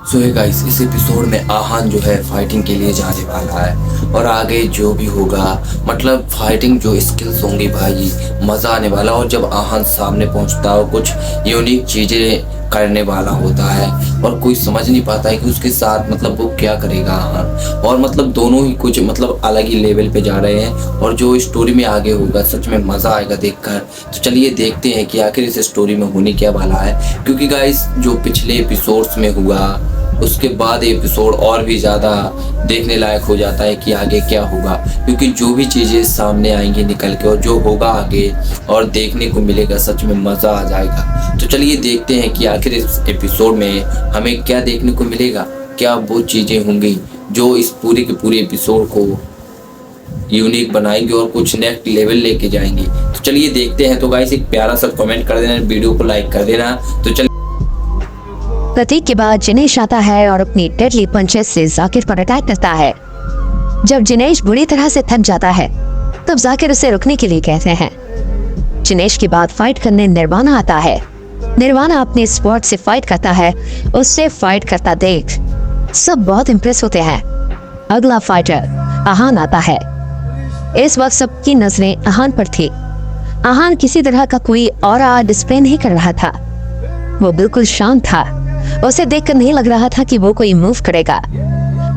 सो है गाइस, इस एपिसोड में आहान जो है फाइटिंग के लिए जाने वाला है और आगे जो भी होगा मतलब फाइटिंग जो स्किल्स होंगी भाई मज़ा आने वाला। और जब आहान सामने पहुंचता है कुछ यूनिक चीज़ें करने वाला होता है और कोई समझ नहीं पाता है कि उसके साथ मतलब वो क्या करेगा आहान। और मतलब दोनों ही कुछ मतलब अलग ही लेवल पे जा रहे हैं और जो स्टोरी में आगे होगा सच में मज़ा आएगा देखकर। तो चलिए देखते हैं कि आखिर इस स्टोरी में होने क्या वाला है, क्योंकि गाइस जो पिछले एपिसोड्स में हुआ उसके बाद एपिसोड और भी ज़्यादा देखने लायक हो जाता है कि आगे क्या होगा, क्योंकि जो भी चीज़ें सामने आएंगी निकल के और जो होगा आगे और देखने को मिलेगा सच में मज़ा आ जाएगा। तो चलिए देखते हैं कि आखिर इस एपिसोड में हमें क्या देखने को मिलेगा, क्या वो चीज़ें होंगी जो इस पूरे के पूरे एपिसोड को यूनिक बनाएंगे और कुछ नेक्स्ट लेवल लेके जाएंगे। तो चलिए देखते हैं। तो गाइस एक प्यारा सा कमेंट कर देना, वीडियो को लाइक कर देना। तो चलिए प्रतीक के बाद जिनेश आता है और अपनी डेडली पंचेस से जाकिर पर अटैक करता है। जब जिनेश बुरी तरह से थक जाता है तब जाकिर उसे रुकने के लिए कहते हैं। जिनेश के बाद फाइट करने निर्वाणा आता है। निर्वाणा अपने स्पॉट से फाइट करता है। उससे फाइट करता देख सब बहुत इम्प्रेस होते हैं। अगला फाइटर आहान आता है। इस वक्त सबकी नजरें आहान पर थी। आहान किसी तरह का कोई ऑरा डिस्प्ले नहीं कर रहा था। वो बिल्कुल शांत था। उसे देखकर नहीं लग रहा था कि वो कोई मूव करेगा।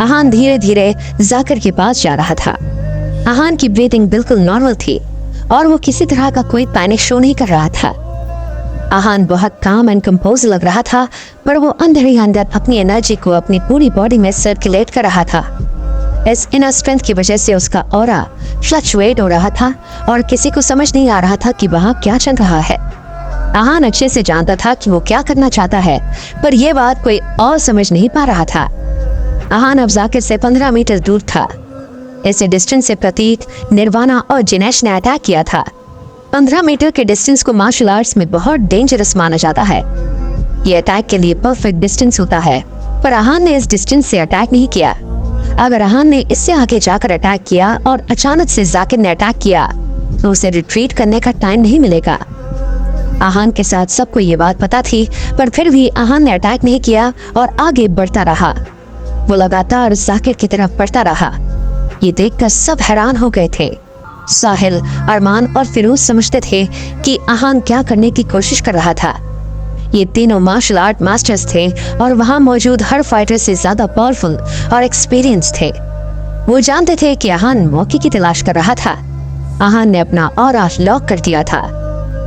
आहान धीरे धीरे जाकिर के पास जा रहा था। आहान की ब्रीथिंग बिल्कुल नॉर्मल थी और वो किसी तरह का कोई पैनिक शो नहीं कर रहा था। आहान बहुत काम एंड कंपोज लग रहा था, पर वो अंदर ही अंदर अपनी एनर्जी को अपनी पूरी बॉडी में सर्कुलेट कर रहा था। इस इनर स्ट्रेंथ की वजह से उसका ऑरा फ्लक्चुएट हो रहा था और किसी को समझ नहीं आ रहा था कि वहाँ क्या चल रहा है। आहान अच्छे से जानता था कि वो क्या करना चाहता है, पर यह बात कोई और समझ नहीं पा रहा था। आहान अब जाकिर से 15 मीटर दूर था। ऐसे डिस्टेंस से प्रतीक, निर्वाणा और जिनेश ने अटैक किया था। 15 मीटर के डिस्टेंस को मार्शल आर्ट्स में बहुत डेंजरस माना जाता है। ये अटैक के लिए परफेक्ट डिस्टेंस होता है, पर आहान ने इस डिस्टेंस से अटैक नहीं किया। अगर आहान ने इससे आगे जाकर अटैक किया और अचानक से जाकिर ने अटैक किया तो उसे रिट्रीट करने का टाइम नहीं मिलेगा। आहान के साथ सबको ये बात पता थी, पर फिर भी आहान ने अटैक नहीं किया और आगे बढ़ता रहा। वो लगातार जाकिर की तरफ बढ़ता रहा। ये देखकर सब हैरान हो गए थे। साहिल, अरमान और फिरोज समझते थे कि आहान क्या करने की कोशिश कर रहा था। ये तीनों मार्शल आर्ट मास्टर्स थे और वहाँ मौजूद हर फाइटर से ज्यादा पावरफुल और एक्सपीरियंस थे। वो जानते थे कि आहान मौके की तलाश कर रहा था। आहान ने अपना ऑरा लॉक कर दिया था।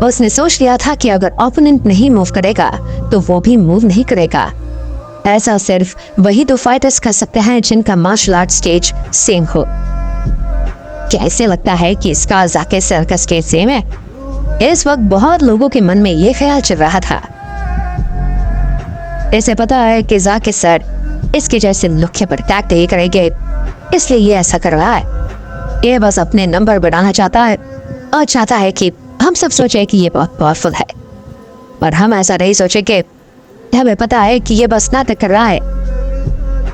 उसने सोच लिया था कि अगर ओपोनेंट नहीं मूव करेगा तो वो भी मूव नहीं करेगा। ऐसा सिर्फ वही दो फाइटर्स कर सकते हैं जिनका मार्शल आर्ट स्टेज सेम हो। कैसे लगता है कि इसका जाकिर सर का स्टेज सेम है? इस वक्त बहुत लोगों के मन में ये ख्याल चल रहा था। इसे पता है कि जाकिर सर इसके जैसे लुखे पर अटैक नहीं करेंगे, इसलिए ये ऐसा कर रहा है। ये बस अपने नंबर बढ़ाना चाहता है और चाहता है कि हम सब सोचे कि ये बहुत पावरफुल है, पर हम ऐसा नहीं सोचेंगे। हमें पता है कि ये बस नाटक कर रहा है।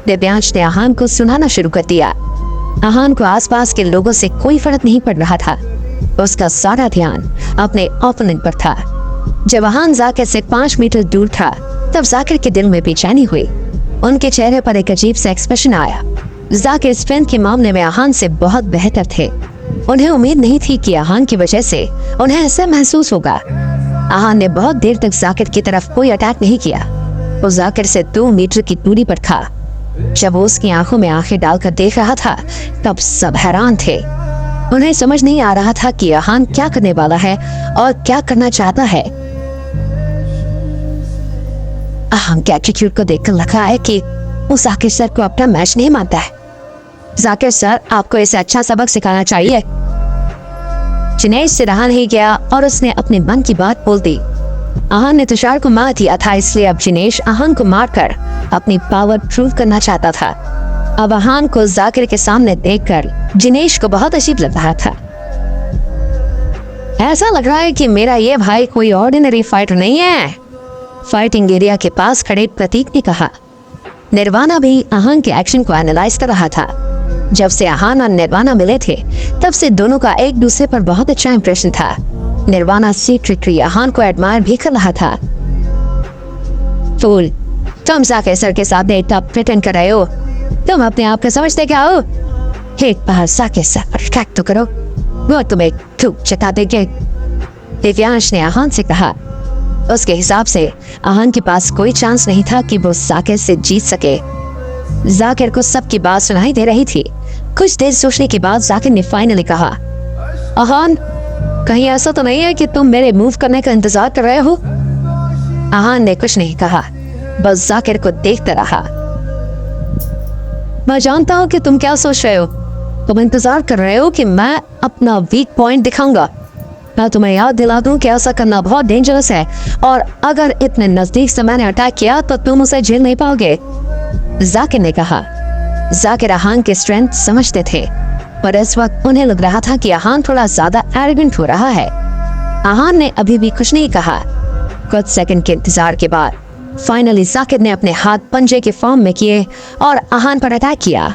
दिव्यांश ने आहान को सुनाना शुरू कर दिया। आहान को आसपास के लोगों से कोई फर्क नहीं पड़ रहा था। उसका सारा ध्यान अपने ओपोनेंट पर था। जब आहान जाकिर से 5 मीटर दूर था तब जाकिर के दिल में बेचैनी हुई। उनके चेहरे पर एक अजीब सा एक्सप्रेशन आया। जाकिर स्ट्रेंथ के मामले में आहान से बहुत बेहतर थे। उन्हें उम्मीद नहीं थी कि आहान की वजह से उन्हें ऐसा महसूस होगा। आहान ने बहुत देर तक जाकिर की तरफ कोई अटैक नहीं किया। वो जाकिर से 2 मीटर की दूरी पर था। जब वो उसकी आंखों में आंखें डालकर देख रहा था तब सब हैरान थे। उन्हें समझ नहीं आ रहा था कि आहान क्या करने वाला है और क्या करना चाहता है। आहान के एटीट्यूड को देखकर लगा है कि वो जाकिर सर को अपना मैच नहीं मानता है। जाकिर सर, आपको इसे अच्छा सबक सिखाना चाहिए। जिनेश से रहा नहीं गया और उसने अपने मन की बात बोल दी। आहान ने तुषार को मार दिया था, इसलिए अब जिनेश आहान को मारकर अपनी पावर प्रूव करना चाहता था। अब आहान को जाकिर के सामने देखकर जिनेश को बहुत अजीब लग रहा था। ऐसा लग रहा है कि मेरा ये भाई कोई ऑर्डिनरी फाइटर नहीं है, फाइटिंग एरिया के पास खड़े प्रतीक ने कहा। निर्वाणा भी आहान के एक्शन को एनालाइज कर रहा था। जब से आहान और निर्वाणा मिले थे तब से दोनों का एक दूसरे पर बहुत अच्छा इंप्रेशन था। निर्वाणा सीक्रेटली आहान को एडमायर भी कर रहा था। फूल, तुम जाकिर सर के सामने इतना प्रिटेंड कर रहे हो? तुम अपने आप को समझते क्या हो? एक बार जाकिर सर पर अटैक तो करो, वो तुम्हें धूप चटा देंगे। दिव्यांश ने आहान से कहा। उसके हिसाब से आहान के पास कोई चांस नहीं था कि वो जाकिर से जीत सके। जाकिर को सबकी बात सुनाई दे रही थी। कुछ देर सोचने के बाद जाकिर ने फाइनली कहा, आहान, कहीं ऐसा तो नहीं है कि तुम मेरे मूव करने का इंतजार कर रहे हो? आहान ने कुछ नहीं कहा, बस जाकिर को देखता रहा। मैं जानता हूँ कि तुम क्या सोच रहे हो। तुम इंतजार कर रहे हो कि मैं अपना वीक पॉइंट दिखाऊंगा। मैं तुम्हें याद दिला दूं कि ऐसा करना बहुत डेंजरस है, और अगर इतने नजदीक से मैंने अटैक किया तो तुम उसे झेल नहीं पाओगे। जाकिर ने कहा। जाकिर आहान के स्ट्रेंथ समझते थे, पर इस वक्त उन्हें लग रहा था कि आहान थोड़ा ज्यादा एरोगेंट हो रहा है। आहान ने अभी भी कुछ नहीं कहा। कुछ सेकंड के इंतजार के बाद फाइनली जाकिर ने अपने हाथ पंजे के फॉर्म में किए और आहान पर अटैक किया।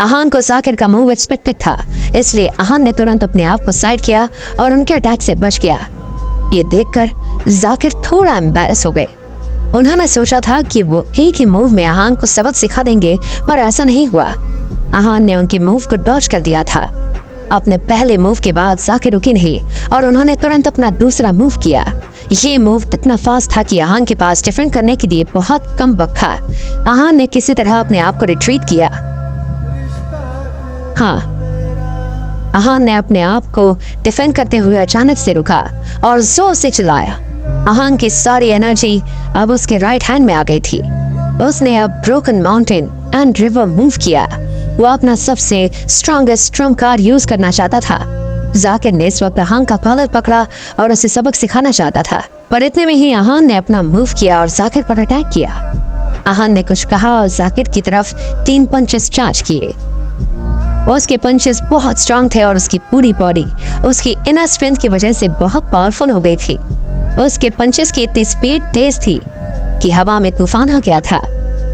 आहान को जाकिर का मूव एक्सपेक्टेड था, इसलिए आहान ने तुरंत अपने आप को साइड किया और उनके अटैक से बच गया। ये देखकर जाकिर थोड़ा एम्बैरस हो गए। उन्होंने सोचा था कि वो एक ही मूव में आहान को सबक सिखा देंगे, पर ऐसा नहीं हुआ। आहान ने उनके मूव को डॉज कर दिया था। अपने पहले मूव के बाद जाकिर रुकी नहीं और उन्होंने तुरंत अपना दूसरा मूव किया। ये मूव इतना फास्ट था कि आहान के पास डिफेंड करने के लिए बहुत कम वक्त था। आहान ने किसी तरह अपने आप को रिट्रीट किया। हाँ, आहान ने अपने आप को डिफेंड करते हुए अचानक से रुका और जोर से चिल्लाया। आहान की सारी एनर्जी अब उसके राइट हैंड में आ गई थी। उसने अब broken mountain and river move किया। वो अपना सबसे स्ट्रॉन्गेस्ट ट्रम्प कार्ड यूज करना चाहता था। जाकिर ने इस वक्त आहान का कॉलर पकड़ा और उसे सबक सिखाना चाहता था, पर इतने में ही आहान ने अपना मूव किया और जाकिर पर अटैक किया। आहान ने कुछ कहा और जाकिर की तरफ 3 पंचेस चार्ज किए। उसके पंचेस बहुत स्ट्रांग थे और उसकी पूरी बॉडी उसकी इनर स्ट्रेंथ की वजह से बहुत पावरफुल हो गई थी। उसके पंचेस की इतनी स्पीड तेज थी कि हवा में तूफान आ गया था।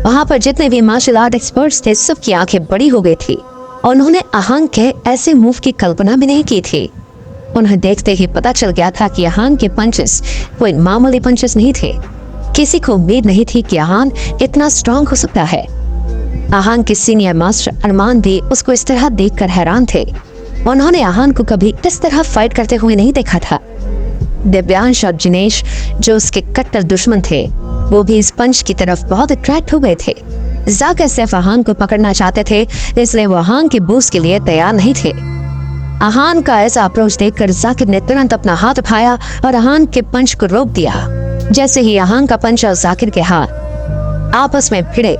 वहां पर जितने भी मार्शल आर्ट एक्सपर्ट्स थे, सबकी आंखें बड़ी हो गई थी। उन्होंने आहान के ऐसे मूव की कल्पना भी नहीं की थी। उन्हें देखते ही पता चल गया था कि आहान के पंचेस कोई मामूली पंचेस नहीं थे। किसी को उम्मीद नहीं थी कि आहान इतना स्ट्रांग हो सकता है। आहान के सीनियर मास्टर अरमान भी उसको इस तरह देखकर हैरान थे। उन्होंने आहान को कभी इस तरह फाइट करते हुए नहीं देखा था। दिव्यांश और जिनेश, जो उसके कट्टर दुश्मन थे, वो भी इस पंच की तरफ बहुत अट्रैक्ट हो गए थे। जाकिर सिर्फ आहान को पकड़ना चाहते थे, इसलिए वो आहान के बूस्ट के लिए तैयार नहीं थे। आहान का ऐसा अप्रोच देखकर जाकिर ने तुरंत अपना हाथ उठाया और आहान के पंच को रोक दिया। जैसे ही आहान का पंच और जाकिर के हाथ आपस में भिड़े,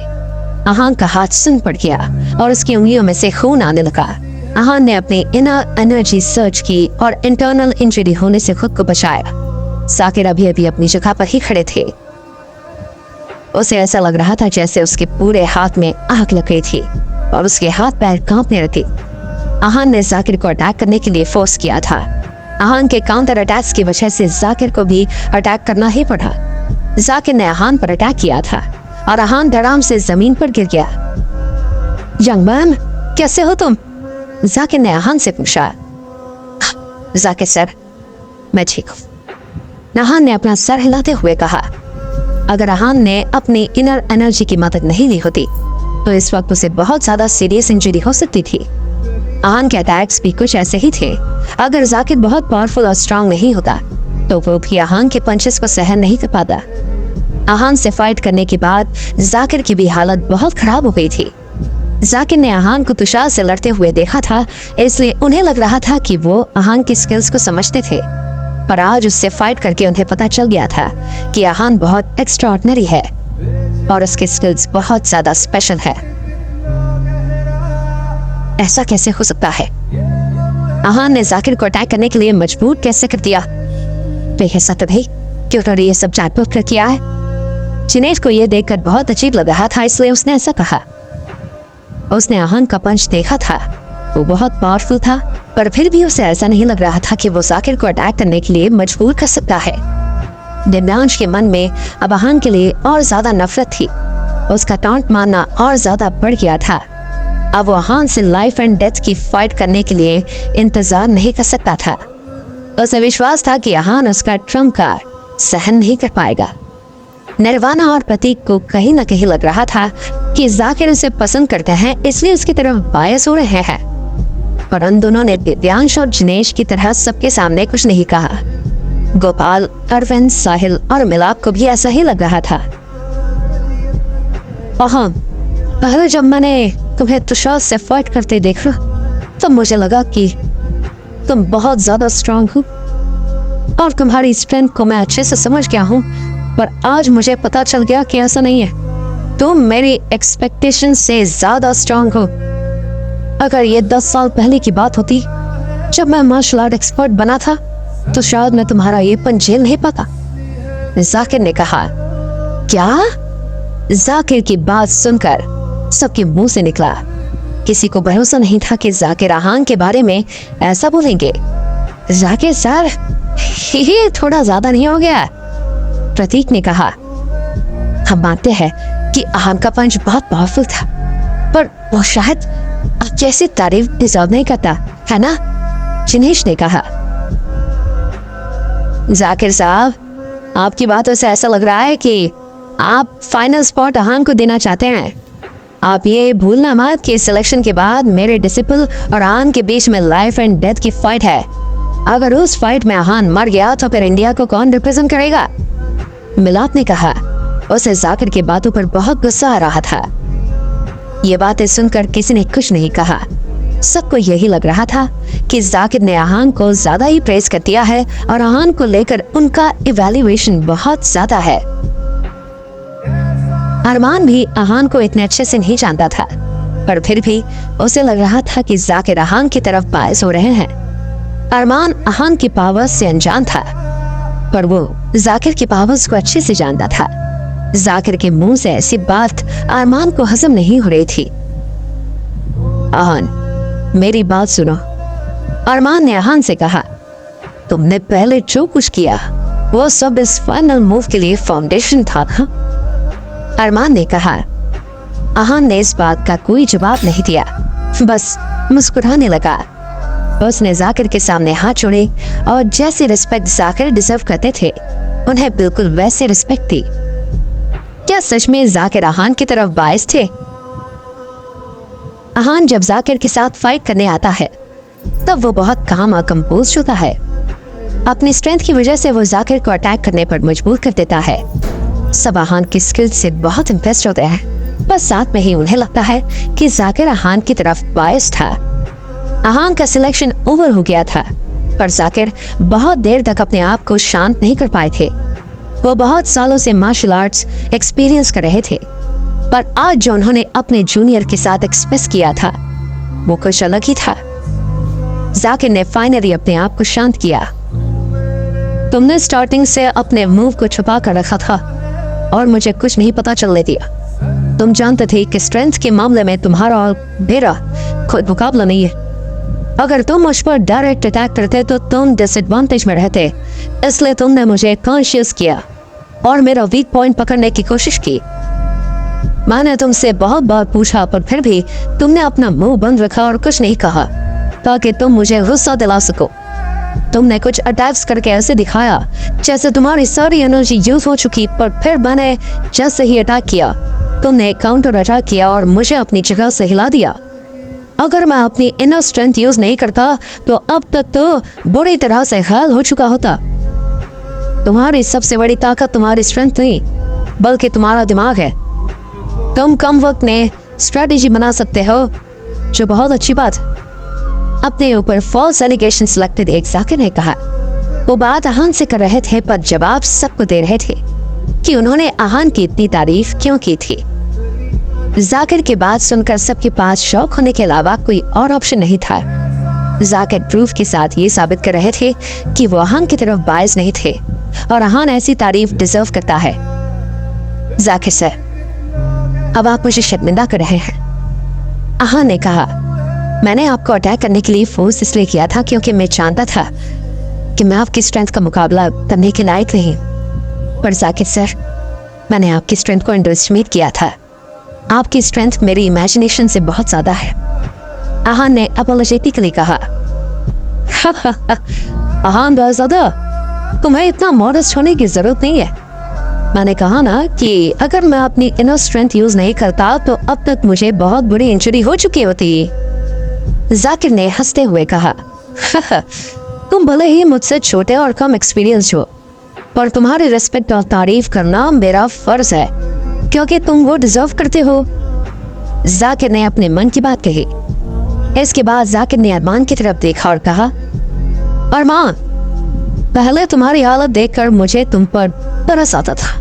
आहान का हाथ सुन पड़ गया और उसकी उंगलियों में से खून आने लगा। आहान ने अपनी इनर एनर्जी सर्च की और इंटरनल इंजरी होने से खुद को बचाया। जाकिर अभी अभी अपनी जगह पर ही खड़े थे। उसे ऐसा लग रहा था जैसे उसके पूरे हाथ में आग लग गई थी और उसके हाथ पैर कांपने लगे। आहान ने जाकिर को अटैक करने के लिए फोर्स किया था। आहान के काउंटर अटैक्स की वजह से जाकिर को भी अटैक करना ही पड़ा। जाकिर ने आहान पर अटैक किया था और आहान धड़ाम से जमीन पर गिर गया। यंग मैन, कैसे हो तुम? जाकिर ने आहान से पूछा। जाकिर सर, मैं ठीक हूँ। आहान ने अपना सर हिलाते हुए कहा। अगर आहान ने अपनी इनर एनर्जी की मदद नहीं ली होती तो इस वक्त उसे बहुत ज्यादा सीरियस इंजरी हो सकती थी। आहान के अटैक्स भी कुछ ऐसे ही थे। अगर जाकिर बहुत पावरफुल और स्ट्रांग नहीं होता तो वो भी आहान के पंचेस को सहन नहीं कर पाता। आहान से फाइट करने के बाद जाकिर की भी हालत बहुत खराब हो गई थी। जाकिर ने आहान को तुषार से लड़ते हुए देखा था, इसलिए उन्हें लग रहा था कि वो आहान की स्किल्स को समझते थे, पर आज उससे फाइट करके उन्हें पता चल गया था कि आहान बहुत एक्स्ट्राऑर्डिनरी है और उसके स्किल्स बहुत ज्यादा स्पेशल है। ऐसा कैसे हो सकता है? आहान ने जाकिर को अटैक करने के लिए मजबूर कैसे कर दिया? ऐसा तो नहीं कि उन्होंने ये सब जानबूझ कर किया है। जिनेश को यह देखकर बहुत अजीब लग रहा था, इसलिए उसने ऐसा कहा। उसने आहान का पंच देखा था, वो बहुत पावरफुल था, पर फिर भी उसे ऐसा नहीं लग रहा था कि वो जाकिर को अटैक करने के लिए मजबूर कर सकता है। दिव्यांश के मन में अब आहान के लिए और ज्यादा नफरत थी। उसका टॉन्ट मारना और ज्यादा बढ़ गया था। अब वो आहान से लाइफ एंड डेथ की फाइट करने के लिए इंतजार नहीं कर सकता था। उसे विश्वास था कि आहान उसका ट्रम्प कार्ड सहन नहीं कर पाएगा। निर्वाणा और प्रतीक को कहीं न कहीं लग रहा था कि जाकिर उसे पसंद करते हैं, इसलिए उसकी तरफ बायस हो रहे हैं। पर उन दोनों ने दिव्यांश और जिनेश की तरह सबके सामने कुछ नहीं कहा। गोपाल, अरविंद, साहिल और मिलाप को भी ऐसा ही लग रहा था। हाँ, पहले जब मैंने तुम्हें तुषार से फाइट करते देखा तो मुझे लगा कि तुम बहुत ज्यादा स्ट्रांग हो और तुम्हारी स्ट्रेंथ को मैं अच्छे से समझ गया हूँ, पर आज मुझे पता चल गया कि ऐसा नहीं है। तुम मेरी एक्सपेक्टेशन से ज्यादा स्ट्रांग हो। अगर ये 10 साल पहले की बात होती जब मैं मार्शल आर्ट एक्सपर्ट बना था तो शायद मैं तुम्हारा ये पन झेल नहीं पाता। जाकिर ने कहा। क्या? जाकिर की बात सुनकर सबके मुंह से निकला। किसी को भरोसा नहीं था कि जाकिर आहान के बारे में ऐसा बोलेंगे। जाकिर सर, ये थोड़ा ज्यादा नहीं हो गया? प्रतीक ने कहा। हम मानते हैं कि आहान का पंच बहुत पावरफुल था, पर वो शायद आप जैसी तारीफ डिजर्व नहीं करता, है ना? जिनेश ने कहा। जाकिर साहब, आपकी बातों से ऐसा लग रहा है कि आप फाइनल स्पॉट आहान को देना चाहते हैं। आप ये भूलना मत कि सिलेक्शन के बाद मेरे डिसिपल और आहान के बीच में लाइफ एंड डेथ की फाइट है। अगर उस फाइट में आहान मर गया तो फिर इंडिया को कौन रिप्रेजेंट करेगा? मिलाप ने कहा। उसे जाकिर की बातों पर बहुत गुस्सा आ रहा था। ये बातें सुनकर किसी ने कुछ नहीं कहा। सबको यही लग रहा था कि जाकिर ने आहान को ज्यादा ही प्रेज कर दिया है और आहान को लेकर उनका इवैल्यूएशन बहुत ज्यादा है। अरमान भी आहान को इतने अच्छे से नहीं जानता था, पर फिर भी उसे लग रहा था कि जाकिर आहान की तरफ बायस हो रहे हैं। अरमान आहान की पावर्स से अनजान था, पर वो जाकिर की पावर्स को अच्छे से जानता था। जाकिर के मुंह से ऐसी बात अरमान को हजम नहीं हो रही थी। आहान, मेरी बात सुनो। अरमान ने आहान से कहा। तुमने पहले जो कुछ किया वो सब इस फाइनल मूव के लिए फाउंडेशन था ना? अरमान ने कहा। आहान ने इस बात का कोई जवाब नहीं दिया, बस मुस्कुराने लगा। उसने जाकिर के सामने हाथ जोड़े और जैसे रिस्पेक्ट जाकिर डिजर्व करते थे उन्हें बिल्कुल वैसे रिस्पेक्ट दी। क्या सच में जाकिर आहान की तरफ बायस थे? आहान जब जाकिर के साथ फाइट करने आता है तब वो बहुत काम और कंपोज होता है। अपनी स्ट्रेंथ की वजह से वो जाकिर को अटैक करने पर मजबूर कर देता है। सब आहान की स्किल से बहुत इम्प्रेस्ड होते हैं, बस साथ में ही उन्हें लगता है कि जाकिर आहान की तरफ बायस था। आहान का सिलेक्शन ओवर हो गया था, पर जाकिर बहुत देर तक अपने आप को शांत नहीं कर पाए थे। वो बहुत सालों से मार्शल आर्ट्स एक्सपीरियंस कर रहे थे, पर आज जो उन्होंने अपने जूनियर के साथ एक्सप्रेस किया था वो कुछ अलग ही था। जाकिर ने फाइनली अपने आप को शांत किया। तुमने स्टार्टिंग से अपने मूव को छुपा कर रखा था और मुझे कुछ नहीं पता चलने दिया। तुम जानते थे कि स्ट्रेंथ के मामले में तुम्हारा और मेरा खुद मुकाबला नहीं है। अगर तुम मुझ पर डायरेक्ट अटैक करते तो तुम डिसएडवांटेज में रहते, इसलिए तुमने मुझे कॉन्शियस किया और मेरा वीक पॉइंट पकड़ने की कोशिश की। मैंने तुमसे बहुत बार पूछा, पर फिर भी तुमने अपना मुंह बंद रखा और कुछ नहीं कहा ताकि तुम मुझे गुस्सा दिला सको। तुमने कुछ अटैक्स करके ऐसे दिखाया जैसे तुम्हारी सारी एनर्जी यूज हो चुकी, पर फिर मैंने जैसे ही अटैक किया तुमने काउंटर अटैक किया और मुझे अपनी जगह से हिला दिया। अगर मैं अपनी इनर स्ट्रेंथ यूज नहीं करता तो अब तक तो बुरी तरह से घायल हो चुका होता। तुम्हारी सबसे बड़ी ताकत तुम्हारी स्ट्रेंथ नहीं बल्कि तुम्हारा दिमाग है। तुम कम वक्त में स्ट्रेटेजी बना सकते हो, जो बहुत अच्छी बात। अपने ऊपर फॉल्स एलिगेशन सिलेक्टेड एक जाकिर ने कहा। वो बात आहान से कर रहे थे, पर जवाब सबको दे रहे थे कि उन्होंने आहान की इतनी तारीफ क्यों की थी। जाकिर की बात सुनकर सबके पास शौक होने के अलावा कोई और ऑप्शन नहीं था। जाकिर प्रूफ के साथ ये साबित कर रहे थे कि वो आहान की तरफ बायस नहीं थे और आहान ऐसी तारीफ डिजर्व करता है। जाकिर सर, अब आप मुझे शर्मिंदा कर रहे हैं। आहान ने कहा। मैंने आपको अटैक करने के लिए फोर्स इसलिए किया था क्योंकि मैं जानता था कि मैं आपकी स्ट्रेंथ का मुकाबला करने के लायक नहीं। पर जाकिर सर, मैंने आपकी स्ट्रेंथ को अंडरएस्टिमेट किया था। आपकी स्ट्रेंथ मेरी इमेजिनेशन से बहुत ज्यादा है। आहान ने अपॉलोजेटिकली कहा। आहान बहुत ज्यादा, तुम्हें इतना मॉडेस्ट होने की जरूरत नहीं है। मैंने कहा ना कि अगर मैं अपनी इनर स्ट्रेंथ यूज नहीं करता तो अब तक मुझे बहुत बुरी इंजरी हो चुकी होती। जाकिर ने हंसते हुए कहा, तुम भले ही मुझसे छोटे और कम एक्सपीरियंस हो, पर तुम्हारी रिस्पेक्ट और तारीफ करना मेरा फर्ज है, क्योंकि तुम वो डिजर्व करते हो। जाकिर ने अपने मन की बात कही। इसके बाद जाकिर ने अरमान की तरफ देखा और कहा, अरमान, पहले तुम्हारी हालत देखकर मुझे तुम पर तरस आता था,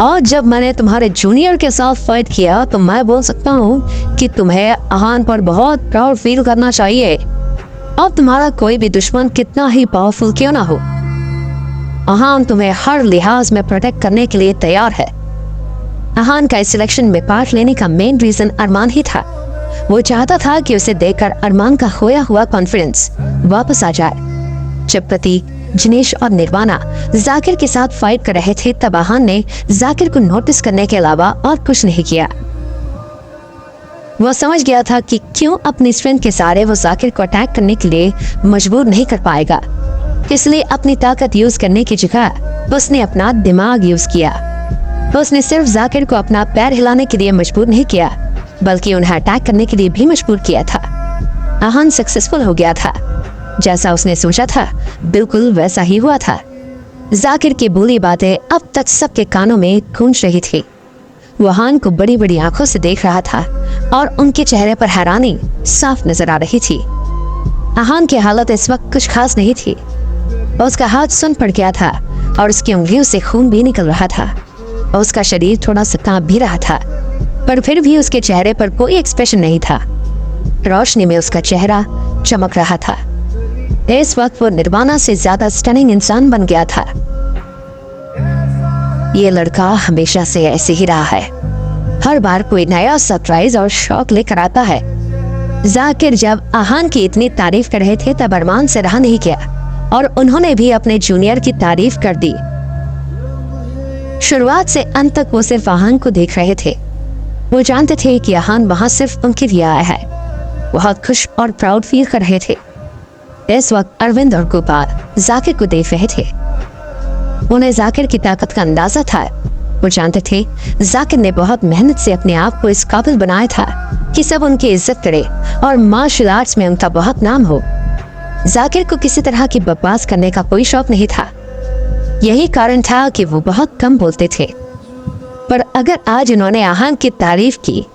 और जब मैंने तुम्हारे जूनियर के साथ फाइट किया तो मैं बोल सकता हूँ कि तुम्हें अहान पर बहुत प्राउड फील करना चाहिए। अब तुम्हारा कोई भी दुश्मन कितना ही पावरफुल क्यों ना हो, अहान तुम्हें हर लिहाज में प्रोटेक्ट करने के लिए तैयार है। अहान का इस सिलेक्शन में पार्ट लेने का मेन रीजन अरमान ही था। वो चाहता था कि उसे देखकर अरमान का खोया हुआ कॉन्फिडेंस वापस आ जाए। जब प्रतीक, जिनेश और निर्वाणा जाकिर के साथ फाइट कर रहे थे तब अहान ने जाकिर को नोटिस करने के अलावा और कुछ नहीं किया। वो समझ गया था कि क्यों अपनी स्ट्रेंथ के सहारे वो जाकिर को अटैक करने के लिए मजबूर नहीं कर पाएगा, इसलिए अपनी ताकत यूज करने की जगह उसने अपना दिमाग यूज किया। उसने सिर्फ जाकिर को अपना पैर हिलाने के लिए मजबूर नहीं किया, बल्कि उन्हें अटैक करने के लिए भी मजबूर किया था। अहान सक्सेसफुल हो गया था। जैसा उसने सोचा था बिल्कुल वैसा ही हुआ था। जाकिर की बुरी बातें अब तक सबके कानों में गूंज रही थी। वो अहान को बड़ी बड़ी आंखों से देख रहा था और उनके चेहरे पर हैरानी साफ नजर आ रही थी। अहान की हालत इस वक्त कुछ खास नहीं थी। उसका हाथ सुन पड़ गया था और उसकी उंगलियों से खून भी निकल रहा था और उसका शरीर थोड़ा सा कांप भी रहा था, पर फिर भी उसके चेहरे पर कोई एक्सप्रेशन नहीं था। रोशनी में उसका चेहरा चमक रहा था। इस वक्त वो निर्वाणा से ज्यादा स्टनिंग इंसान बन गया था। ये लड़का हमेशा से ऐसे ही रहा है, हर बार कोई नया सरप्राइज और शौक लेकर आता है। जाकिर जब अहान की इतनी तारीफ कर रहे थे तब अरमान से रहा नहीं गया और उन्होंने भी अपने जूनियर की तारीफ कर दी। शुरुआत से अंत तक वो सिर्फ अहान को देख रहे थे। वो जानते थे कि अहान वहां सिर्फ उनके लिए आया है। बहुत खुश और प्राउड फील कर रहे थे। इस वक्त अरविंद और गोपाल जाकिर को देख रहे थे। उन्हें जाकिर की ताकत का अंदाजा था। वो जानते थे जाकिर ने बहुत मेहनत से अपने आप को इस काबिल बनाया था कि सब उनकी इज्जत करे और मार्शल आर्ट्स में उनका बहुत नाम हो। जाकिर को किसी तरह की बकवास करने का कोई शौक नहीं था। यही कारण था कि वो बहुत कम बोलते थे। पर अगर आज इन्होंने अहान की तारीफ की,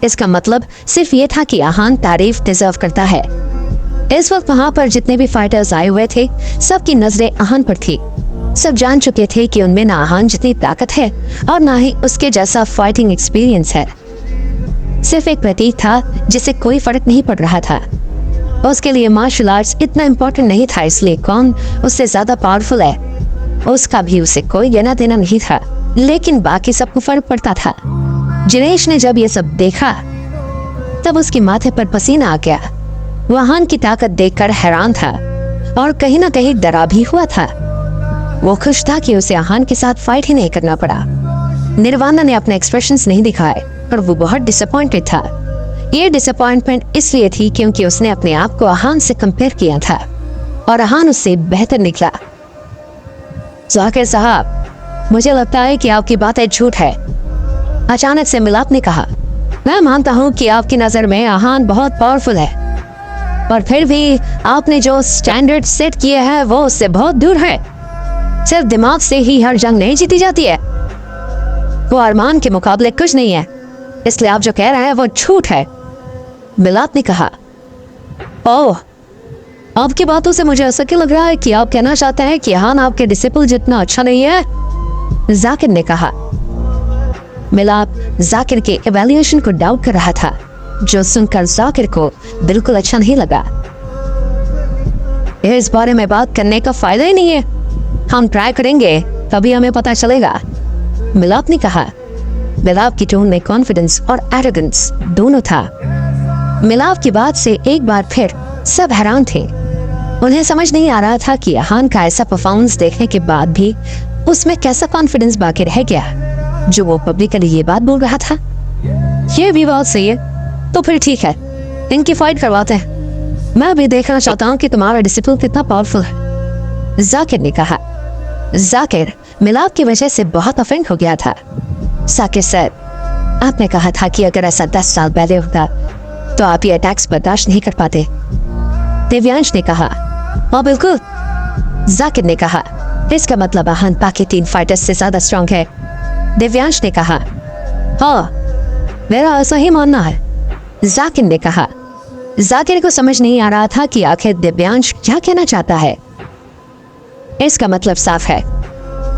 इसका मतलब सिर्फ ये था कि अहान तारीफ डिजर्व करता है। इस वक्त वहां पर जितने भी फाइटर्स आए हुए थे सबकी नजरें अहान पर थी। सब जान चुके थे कि उनमें ना अहान जितनी ताकत है और ना ही उसके जैसा फाइटिंग एक्सपीरियंस है। सिर्फ एक प्रतीक था जिसे कोई फर्क नहीं पड़ रहा था। उसके लिए मार्शल आर्ट्स इतना इम्पोर्टेंट नहीं था, इसलिए कौन उससे ज्यादा पावरफुल है उसका भी उसे कोई लेना देना नहीं था। लेकिन बाकी सबको फर्क पड़ता था। जिनेश ने जब ये सब देखा तब उसके माथे पर पसीना आ गया। वो अहान की ताकत देखकर हैरान था और कहीं ना कहीं डरा भी हुआ था। वो खुश था कि उसे अहान के साथ फाइट ही नहीं करना पड़ा। निर्वाणा ने अपने एक्सप्रेशंस नहीं दिखाए और वो बहुत डिसअपॉइंटेड था। ये डिसअपॉइंटमेंट इसलिए थी क्योंकि उसने अपने आप को अहान से कंपेयर किया था और अहान उससे बेहतर निकला। जाकिर साहब, मुझे लगता है कि आपकी बातें झूठ है, अचानक से मिलाप ने कहा। मैं मानता हूँ कि आपकी नजर में अहान बहुत पावरफुल है, पर फिर भी आपने जो स्टैंडर्ड सेट किए हैं वो उससे बहुत दूर है। सिर्फ दिमाग से ही हर जंग नहीं जीती जाती है। वो अरमान के मुकाबले कुछ नहीं है, इसलिए आप जो कह रहे हैं वो झूठ है, मिलाप ने कहा। ओह, आपकी बातों से मुझे ऐसा क्यों लग रहा है कि आप कहना चाहते हैं कि अहान आपके डिसिपल जितना अच्छा नहीं है, जाकिर ने कहा। मिलाप जाकिर के इवैल्यूएशन को डाउट कर रहा था, जो सुनकर जाकिर को बिल्कुल अच्छा नहीं लगा। इस बारे में बात करने का फायदा ही नहीं है, हम ट्राई करेंगे तभी हमें पता चलेगा, मिलाप ने कहा। मिलाप की टोन में कॉन्फिडेंस और एरोगेंस दोनों था। मिलाप की बात से एक बार फिर सब हैरान थे। उन्हें समझ नहीं आ रहा था कि अहान का ऐसा परफॉर्मेंस देखने के बाद भी उसमें कैसा कॉन्फिडेंस बाकी रह गया जो वो पब्लिकली ये बात बोल रहा था। ये भी बात सही है, तो फिर ठीक है, इनकी फाइट करवाते हैं। मैं भी देखना चाहता हूँ कि तुम्हारा डिसिप्लिन कितना पावरफुल है, जाकिर ने कहा। जाकिर मिलाप की वजह से बहुत ऑफेंड हो गया था। साकिर सर, आपने कहा था कि अगर ऐसा 10 साल पहले होता तो आप ये अटैक्स बर्दाश्त नहीं कर पाते। दिव्यांश ने कहा, हाँ बिल्कुल। जाकिर ने कहा, इसका मतलब आहान बाकी 3 फाइटर्स से ज्यादा स्ट्रांग है। दिव्यांश ने कहा, हाँ मेरा ऐसा ही मानना है। जाकिर ने कहा। जाकिर को समझ नहीं आ रहा था कि आखिर दिव्यांश क्या कहना चाहता है। इसका मतलब साफ है,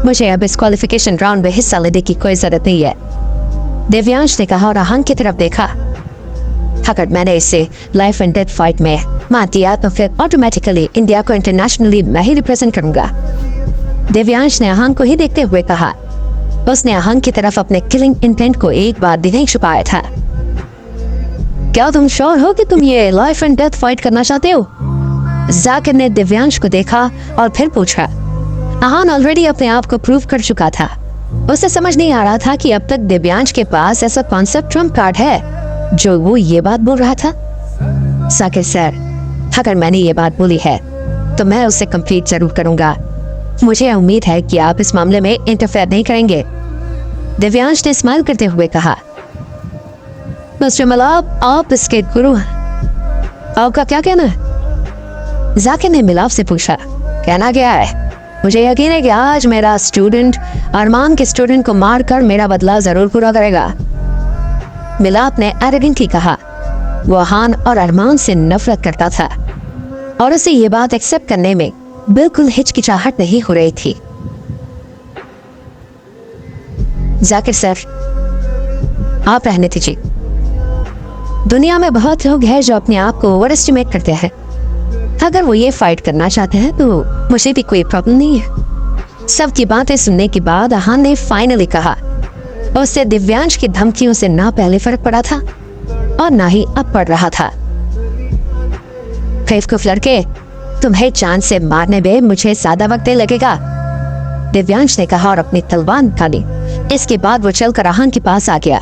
मुझे अब इस क्वालिफिकेशन राउंड में हिस्सा लेने की कोई जरूरत नहीं है। दिव्यांश ने कहा और आहान की तरफ देखा। अगर मैंने इसे लाइफ एंड डेथ फाइट में मान दिया तो फिर ऑटोमेटिकली इंडिया को इंटरनेशनली मैं ही रिप्रेजेंट करूंगा। दिव्यांश ने आहान को ही देखते हुए कहा। उसने आहान की तरफ अपने किलिंग इंटेंट को एक बार भी नहीं छुपाया था। क्या तुम श्योर हो कि तुम ये लाइफ एंड डेथ फाइट करना चाहते हो? जाकिर ने दिव्यांश को देखा और फिर पूछा। आहान ऑलरेडी अपने आप को प्रूव कर चुका था। उसे समझ नहीं आ रहा था कि अब तक दिव्यांश के पास ऐसा कॉन्सेप्ट ट्रम्प कार्ड है जो वो ये बात बोल रहा था। जाकिर सर, अगर मैंने ये बात बोली है तो मैं उसे कंप्लीट जरूर करूंगा। मुझे उम्मीद है कि आप इस मामले में इंटरफेयर नहीं करेंगे। दिव्यांश ने स्माइल करते हुए कहा। मिस्टर मिलाप, आप इसके गुरु हैं, आपका क्या कहना है? जाकिर ने मिलाप से पूछा। कहना क्या है? मुझे यकीन है कि आज मेरा स्टूडेंट अरमान के स्टूडेंट को मारकर मेरा बदला जरूर पूरा करेगा। मिलाप ने एरोगेंटली कहा। वो आहान और अरमान से नफरत करता था और उसे ये बात एक्सेप्ट करने में बिल्कुल हिचकिचाहट नहीं हो रही थी। जाकिर सर, आप रहने दीजिए। दुनिया में बहुत लोग हैं जो अपने आप को ओवर एस्टिमेट करते हैं। अगर वो ये फाइट करना चाहते हैं तो मुझे भी कोई प्रॉब्लम नहीं है। सबकी बातें सुनने के बाद आहान ने फाइनली कहा। उससे दिव्यांश की धमकियों से ना पहले फर्क पड़ा था और ना ही अब पड़ रहा था। बेवकूफ लड़के, तुम्हें जान से मारने में मुझे ज्यादा वक्त नहीं लगेगा, दिव्यांश ने कहा और अपनी तलवार निकाली। इसके बाद वो चलकर आहान के पास आ गया।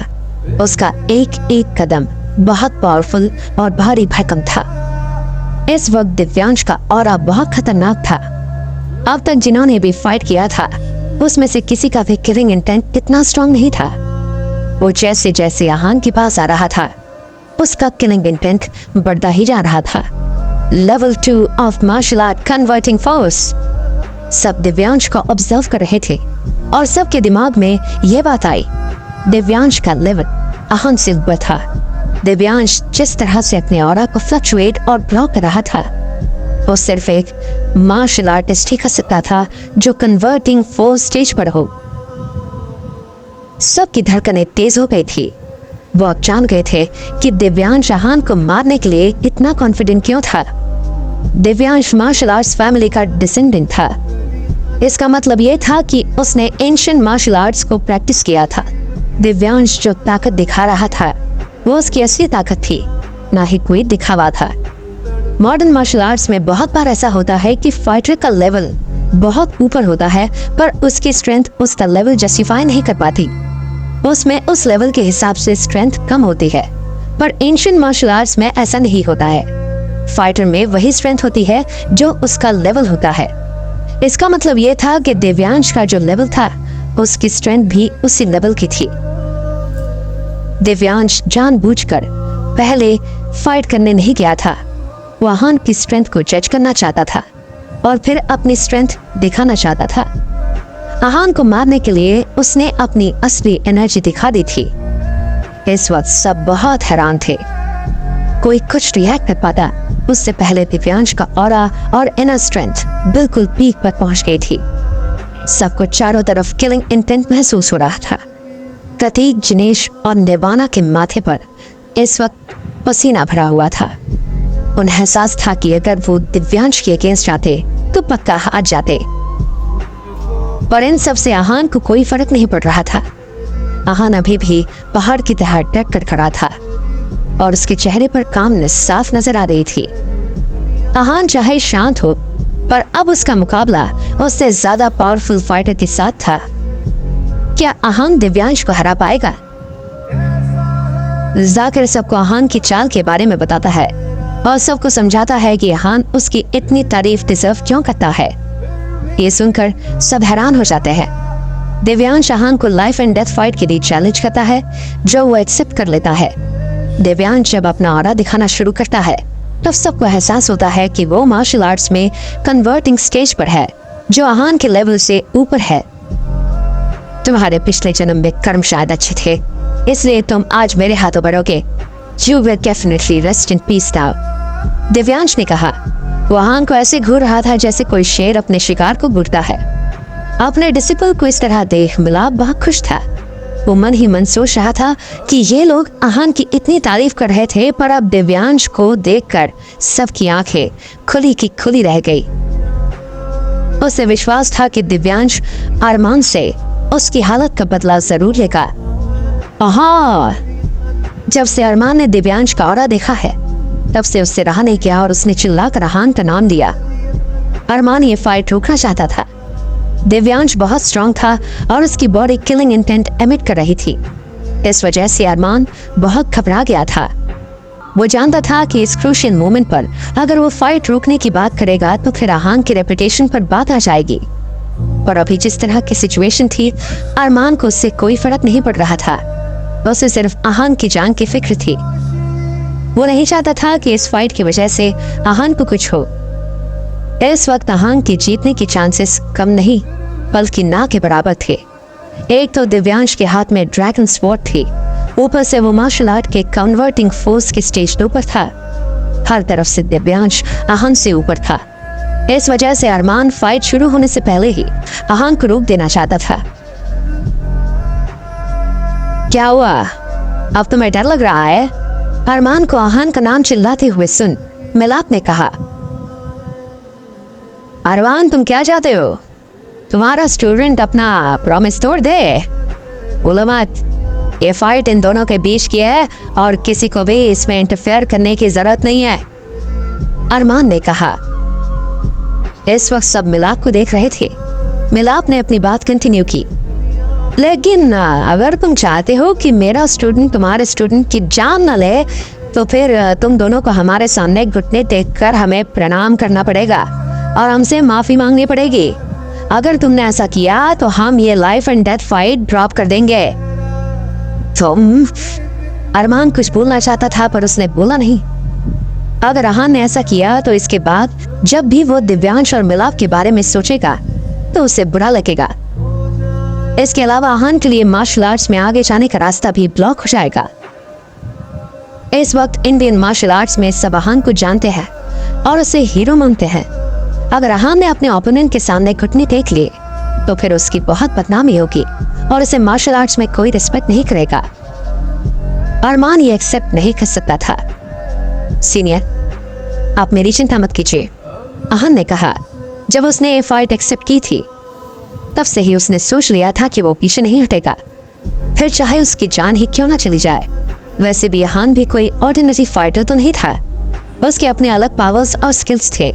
उसका एक एक कदम बहुत पावरफुल और भारी भरकम था। इस वक्त दिव्यांश का ऑरा बहुत खतरनाक था। अब तक जिन्होंने भी फाइट किया था उसमें से किसी का भी किलिंग इंटेंट इतना स्ट्रांग नहीं था। वो जैसे जैसे आहान के पास आ रहा था उसका किलिंग इंटेंट बढ़ता ही जा रहा था। Level 2 of martial art converting force. सब दिव्यांश को ऑब्जर्व कर रहे थे और सबके दिमाग में यह बात आई, दिव्यांश का लेवल आहान से ऊपर था। दिव्यांश जिस तरह से अपने ऑरा को फ्लक्चुएट और ब्लॉक कर रहा था वो सिर्फ एक मार्शल आर्टिस्ट ही कर सकता था जो कन्वर्टिंग फोर्स स्टेज पर हो। सबकी धड़कनें तेज हो गई थी। वो अब जान गए थे कि दिव्यांश आहान को मारने के लिए इतना कॉन्फिडेंट क्यों था। दिव्यांश मार्शल आर्ट्स फैमिली का डिसेंडेंट था। इसका मतलब ये था कि उसने एंशिएंट मार्शल आर्ट्स को प्रैक्टिस किया था। दिव्यांश जो ताकत दिखा रहा था वो उसकी असली ताकत थी, ना ही कोई दिखावा था। मॉडर्न मार्शल आर्ट्स में बहुत बार ऐसा होता है कि फाइटर का लेवल बहुत ऊपर होता है पर उसकी स्ट्रेंथ उसका लेवल जस्टिफाई नहीं कर पाती। उसमें उस लेवल के हिसाब से स्ट्रेंथ कम होती है, पर एंशिएंट मार्शल आर्ट्स में ऐसा नहीं होता है। फाइटर में वही स्ट्रेंथ होती है जो उसका लेवल होता है। इसका मतलब ये था कि दिव्यांश का जो लेवल था उसकी स्ट्रेंथ भी उसी लेवल की थी। दिव्यांश जानबूझकर पहले फाइट करने नहीं गया था। वो आहान की स्ट्रेंथ को जज करना चाहता था और फिर अपनी स्ट्रेंथ दिखाना चाहता था। आहान को मारने के लिए उसने अपनी असली एनर्जी दिखा दी थी। इस वक्त सब बहुत हैरान थे, कोई कुछ रिएक्ट कर पाता उससे पहले दिव्यांश का ऑरा और इनर स्ट्रेंथ बिल्कुल पीक पर पहुंच गई थी। सबको चारों तरफ किलिंग इंटेंट महसूस हो रहा था। प्रतीक, जिनेश और निवाना के माथे पर इस वक्त पसीना भरा हुआ था। उन्हें एहसास था कि अगर वो दिव्यांश के अगेंस्ट जाते तो पक्का हार जाते, पर इन सब से आहान को कोई फर्क नहीं पड़ रहा था। आहान अभी भी पहाड़ की तरह डट कर खड़ा था और उसके चेहरे पर कामनेस साफ नजर आ रही थी। आहान चाहे शांत हो पर अब उसका मुकाबला उससे ज्यादा पावरफुल फाइटर के साथ था। क्या आहान दिव्यांश को हरा पाएगा? जाकिर सबको आहान की चाल के बारे में बताता है और सबको समझाता है कि आहान उसकी इतनी तारीफ डिजर्व क्यों करता है। ये सुनकर सब हैरान हो जाते हैं। दिव्यांश आहान को लाइफ एंड डेथ फाइट के लिए चैलेंज करता है, जो वो एक्सेप्ट कर लेता है। दिव्यांश जब अपना ऑरा दिखाना शुरू करता है तब सबको एहसास होता है कि वो मार्शल आर्ट्स में कन्वर्टिंग स्टेज पर है, जो आहान के लेवल से ऊपर है। तुम्हारे पिछले जन्म में कर्म शायद अच्छे थे, इसलिए तुम आज मेरे हाथों बढ़ोगे। You will definitely rest in peace now। Divyansh ने कहा। वो आहान को ऐसे घूर रहा था जैसे कोई शेर अपने शिकार को घूरता है। अपने डिसिपल को इस तरह देख मिलाप बहुत खुश था। वो मन ही मन सोच रहा था कि ये लोग आहान की इतनी तारीफ कर रहे थे, पर अब दिव्यांश को देखकर सबकी आंखें खुली की खुली रह गई। उसे विश्वास था कि दिव्यांश अरमान से उसकी हालत का बदला जरूर लेगा। जब से अरमान ने दिव्यांश का ऑरा देखा है तब से उससे रहा नहीं किया और उसने चिल्लाकर आहान का नाम दिया। अरमान ये फाइट रोकना चाहता था। दिव्यांश बहुत स्ट्रांग था और उसकी बॉडी किलिंग इंटेंट एमिट कर रही थी। इस वजह से अरमान बहुत घबरा गया था। वो जानता था कि इस क्रूशियल मोमेंट पर अगर वो फाइट रोकने की बात करेगा तो फिर आहान की रेपुटेशन पर बात आ जाएगी। पर अभी जिस तरह की सिचुएशन थी, अरमान को उससे कोई फर्क नहीं पड़ रहा था। उसे सिर्फ आहान की जान की फिक्र थी। वो नहीं चाहता था कि इस फाइट की वजह से आहान को कुछ हो। इस वक्त आहान की जीतने की चांसेस कम नहीं बल्कि ना के बराबर थे। एक तो दिव्यांश के हाथ में ड्रैगन स्वॉर्ड थी, ऊपर से वो मार्शल आर्ट के कन्वर्टिंग फोर्स के स्टेज पर था। हर तरफ से दिव्यांश आहान से ऊपर था। इस वजह से अरमान फाइट शुरू होने से पहले ही आहान को रोक देना चाहता था। क्या हुआ? अब तुम्हें डर लग रहा है? अरमान को आहान का नाम चिल्लाते हुए सुन मिलाप ने कहा। अरमान, तुम क्या चाहते हो? तुम्हारा स्टूडेंट अपना प्रॉमिस तोड़ दे? बोलो मत। ये फाइट इन दोनों के बीच की है और किसी को भी इसमें इंटरफेयर करने की जरूरत नहीं है, अरमान ने कहा। इस वक्त सब मिलाप को देख रहे थे। मिलाप ने अपनी बात कंटिन्यू की। लेकिन अगर तुम चाहते हो कि मेरा स्टूडेंट तुम्हारे स्टूडेंट की जान न ले तो फिर तुम दोनों को हमारे सामने घुटने टेककर हमें प्रणाम करना पड़ेगा और हमसे माफी मांगनी पड़ेगी। अगर तुमने ऐसा किया तो हम ये life and death fight drop कर देंगे। तुम? अरमान कुछ बोलना चाहता था पर उसने बोला नहीं। अगर आहान ने ऐसा किया तो इसके बाद जब भी वो दिव्यांश और मिलाप के बारे में सोचेगा तो उसे बुरा लगेगा। इसके अलावा आहान के लिए मार्शल आर्ट्स में आगे जाने का रास्ता भी ब्लॉक हो जाएगा। इस वक्त इंडियन मार्शल आर्ट्स में सब आहान को जानते हैं और उसे हीरो मानते हैं। अगर आहान ने अपने ओपोनेंट के सामने घुटने टेक लिए तो फिर उसकी बहुत बदनामी होगी और उसे मार्शल आर्ट्स में कोई रिस्पेक्ट नहीं करेगा। अरमान ये एक्सेप्ट नहीं कर सकता था। सीनियर, आप मेरी चिंता मत कीजिए, आहान ने कहा। जब उसने ये फाइट एक्सेप्ट की थी तब से ही उसने सोच लिया था कि वो पीछे नहीं हटेगा, फिर चाहे उसकी जान ही क्यों ना चली जाए। वैसे भी आहान भी कोई ऑर्डिनरी फाइटर तो नहीं था, उसके अपने अलग पावर्स और स्किल्स थे।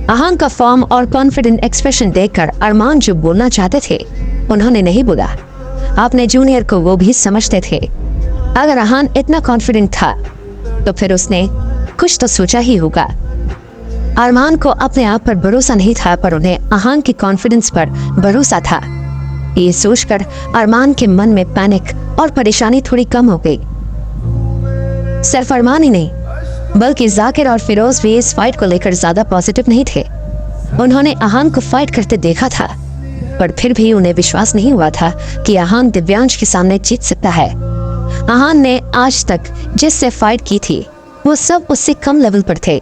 आहान का फॉर्म और कॉन्फिडेंट एक्सप्रेशन देखकर अरमान जो बोलना चाहते थे उन्होंने नहीं बोला। अपने जूनियर को वो भी समझते थे। अगर आहान इतना कॉन्फिडेंट था तो फिर उसने कुछ तो सोचा ही होगा। अरमान को अपने आप पर भरोसा नहीं था पर उन्हें आहान की कॉन्फिडेंस पर भरोसा था। ये सोचकर अरमान के मन में पैनिक और परेशानी थोड़ी कम हो गई। सिर्फ अरमान ही नहीं बल्कि जाकिर और फिरोज भी इस फाइट को लेकर ज्यादा पॉजिटिव नहीं थे। उन्होंने आहान को फाइट करते देखा था पर फिर भी उन्हें विश्वास नहीं हुआ था कि आहान दिव्यांश के सामने जीत सकता है। आहान ने आज तक जिससे फाइट की थी वो सब उससे कम लेवल पर थे,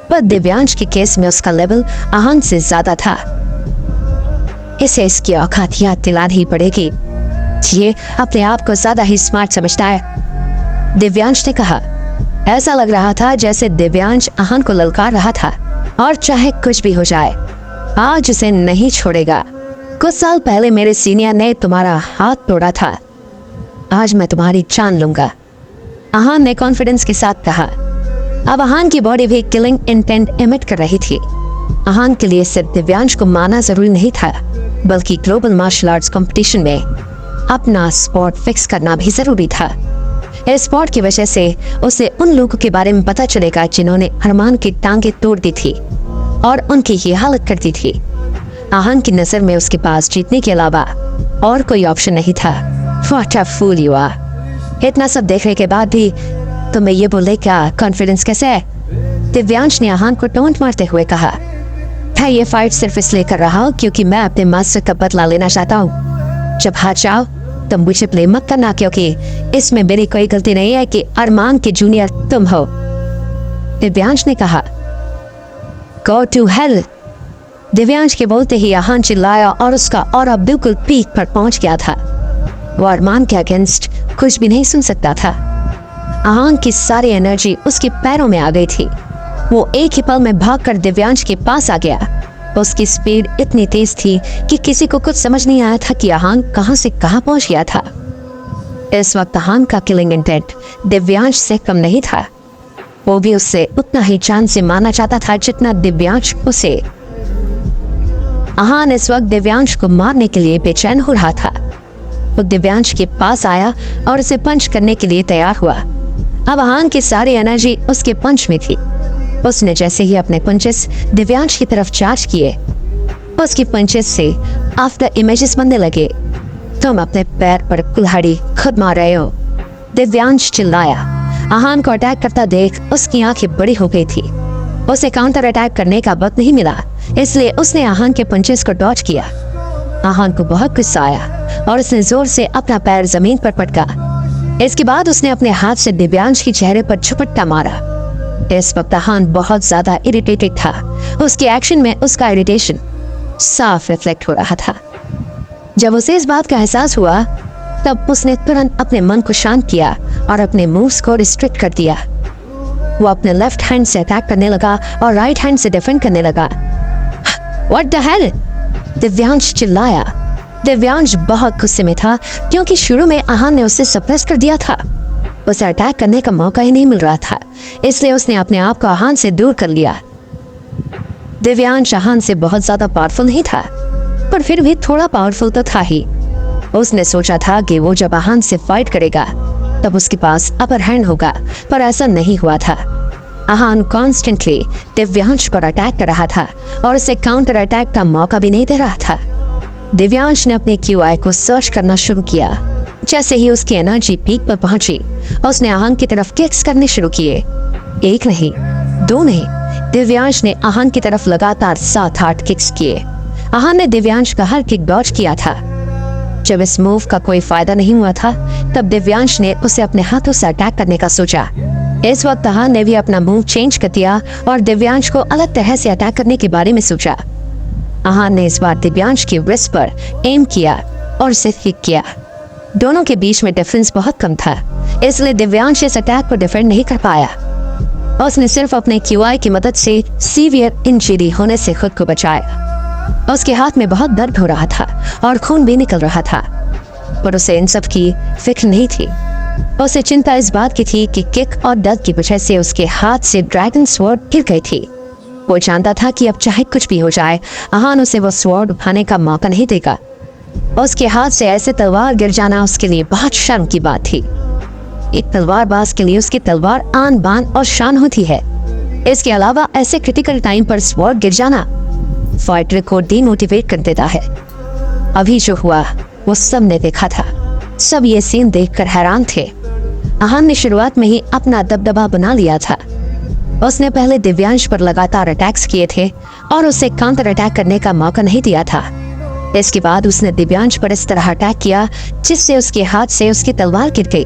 पर दिव्यांश के केस में उसका लेवल आहान से ज्यादा था। इसे इसकी औकात याद दिलानी ही पड़ेगी। ये अपने आप को ज्यादा ही स्मार्ट समझता है, दिव्यांश ने कहा। ऐसा लग रहा था जैसे दिव्यांश आहान को ललकार रहा था और चाहे कुछ भी हो जाए आज उसे नहीं छोड़ेगा। कुछ साल पहले मेरे सीनियर ने तुम्हारा हाथ तोड़ा था, आज मैं तुम्हारी जान लूंगा, आहान ने कॉन्फिडेंस के साथ कहा। अब आहान की बॉडी भी किलिंग इंटेंट एमिट कर रही थी। आहान के लिए सिर्फ दिव्यांश को मारना जरूरी नहीं था बल्कि ग्लोबल मार्शल आर्ट्स कंपटीशन में अपना स्पॉट फिक्स करना भी जरूरी था। इस स्पॉट की वजह से उसे उन लोगों के बारे में पता चलेगा जिन्होंने अरमान की टांगे तोड़ दी थी और उनकी ये हालत कर दी थी। आहान की नजर में उसके पास जीतने के अलावा और कोई ऑप्शन नहीं था। What a fool you are! इतना सब देखने के बाद भी तुम्हें ये बोले क्या कॉन्फिडेंस कैसे है? दिव्यांश ने आहान को टोंट मारते हुए कहा, मैं ये फाइट सिर्फ इसलिए कर रहा हूँ क्योंकि मैं अपने मास्टर का बदला लेना चाहता हूँ। जब हार जाओ तो मुझे ब्लेम मत करना, क्योंकि इसमें मेरी कोई गलती नहीं है कि अरमान के जूनियर तुम हो। दिव्यांश ने कहा, Go to hell! दिव्यांश के बोलते ही आहान चिल्लाया और उसका ऑरा बिल्कुल पीक पर पहुंच गया था। वो अरमान के अगेंस्ट कुछ भी नहीं सुन सकता था। आहान की सारी एनर्जी उसके पैरों में आ गई थी। वो एक ही पल में भागकर दिव्यांश के पास आ गया। उसकी स्पीड इतनी तेज थी कि किसी को कुछ समझ नहीं आया था कि आहान कहां से कहां पहुंच गया था। इस वक्त आहान का किलिंग इंटेंट दिव्यांश से कम नहीं था। वो भी उससे उतना ही जान से मारना चाहता था जितना दिव्यांश उसे। आहान इस वक्त दिव्यांश को मारने के लिए बेचैन हो रहा था। वो दिव्यांश के पास आया और उसे पंच करने के लिए तैयार हुआ। अब आहान की सारी एनर्जी उसके पंच में थी। उसने जैसे ही अपने पंचेस दिव्यांश की तरफ चार्ज किए, उसकी पंचेस से आफ्टर इमेजेस बनने लगे। तुम अपने पैर पर कुल्हाड़ी खुद मार रहे हो, दिव्यांश चिल्लाया। आहान को अटैक करता देख उसकी आंखें बड़ी हो गई थी। उसे काउंटर अटैक करने का वक्त नहीं मिला, इसलिए उसने आहान के पंचेस को डॉज किया। आहान को बहुत गुस्सा आया और उसने जोर से अपना पैर जमीन पर पटका। इसके बाद उसने अपने हाथ से दिव्यांश के चेहरे पर झपट्टा मारा। इस वक्त आहान बहुत ज्यादा इरिटेटेड था। उसके एक्शन में उसका इरिटेशन साफ रिफ्लेक्ट हो रहा था। जब उसे इस बात का एहसास हुआ, तब उसने तुरंत अपने मन को शांत किया और अपने मूव्स को रिस्ट्रिक्ट कर दिया। वो अपने लेफ्ट हैंड से अटैक करने लगा और राइट हैंड से डिफेंड करने लगा। What the hell? दिव्यांश चिल्लाया। दिव्यांश बहुत गुस्से में था क्योंकि शुरू में आहान ने उसे सप्रेस कर दिया था। उसे अटैक करने का मौका ही नहीं मिल रहा था, इसलिए उसने अपने आप को आहान से दूर कर लिया। दिव्यांश आहान से बहुत ज्यादा पावरफुल नहीं था, पर फिर भी थोड़ा पावरफुल तो था ही। उसने सोचा था कि वो जब आहान से फाइट करेगा तब उसके पास अपर हैंड होगा, पर ऐसा नहीं हुआ था। आहान कॉन्स्टेंटली दिव्यांश पर अटैक कर रहा था और उसे काउंटर अटैक का मौका भी नहीं दे रहा था। दिव्यांश ने अपने QI को सर्च करना शुरू किया। जैसे ही उसकी एनर्जी पीक पर पहुंची, उसने आहान की तरफ किक्स करने शुरू किए। एक नहीं, दो नहीं, दिव्यांश ने आहान की तरफ लगातार 7-8 किक्स किए। आहान ने दिव्यांश का हर किक डॉज किया था। जब इस मूव का कोई फायदा नहीं हुआ था, तब दिव्यांश ने उसे अपने हाथों से अटैक करने का सोचा। इस वक्त आहान ने भी अपना मूव चेंज कर दिया और दिव्यांश को अलग तरह से अटैक करने के बारे में सोचा। आहान ने इस बार दिव्यांश की रिस्ट पर एम किया और उसे किक किया। दोनों के बीच में डिफरेंस बहुत कम था, इसलिए दिव्यांश इस अटैक को डिफेंड नहीं कर पाया। उसने सिर्फ अपने QI की मदद से सीवियर इंजरी होने से खुद को बचाया। उसके हाथ में बहुत दर्द हो रहा था और खून भी निकल रहा था, पर उसे इन सब की फिक्र नहीं थी। उसे चिंता इस बात की थी कि किक और दर्द की वजह से उसके हाथ से ड्रैगन स्वॉर्ड गिर गई थी। वो जानता था कि अब चाहे कुछ भी हो जाए, आहान उसे वो स्वॉर्ड उठाने का मौका नहीं देगा। उसके हाथ से ऐसे तलवार गिर जाना उसके लिए बहुत शर्म की बात थी। एक तलवारबाज के लिए उसकी तलवार आन बान और शान होती है। इसके अलावा ऐसे क्रिटिकल टाइम पर स्वॉर्ड गिर जाना फाइटर को डीमोटिवेट कर देता है। अभी जो हुआ वो सब ने देखा था। सब ये सीन देखकर हैरान थे। आहान ने शुरुआत में ही अपना दबदबा बना लिया था। उसने पहले दिव्यांश पर लगातार अटैक्स किए थे और उसे काउंटर अटैक करने का मौका नहीं दिया था। इसके बाद उसने दिव्यांश पर इस तरह अटैक किया जिससे उसके हाथ से उसकी तलवार गिर गई।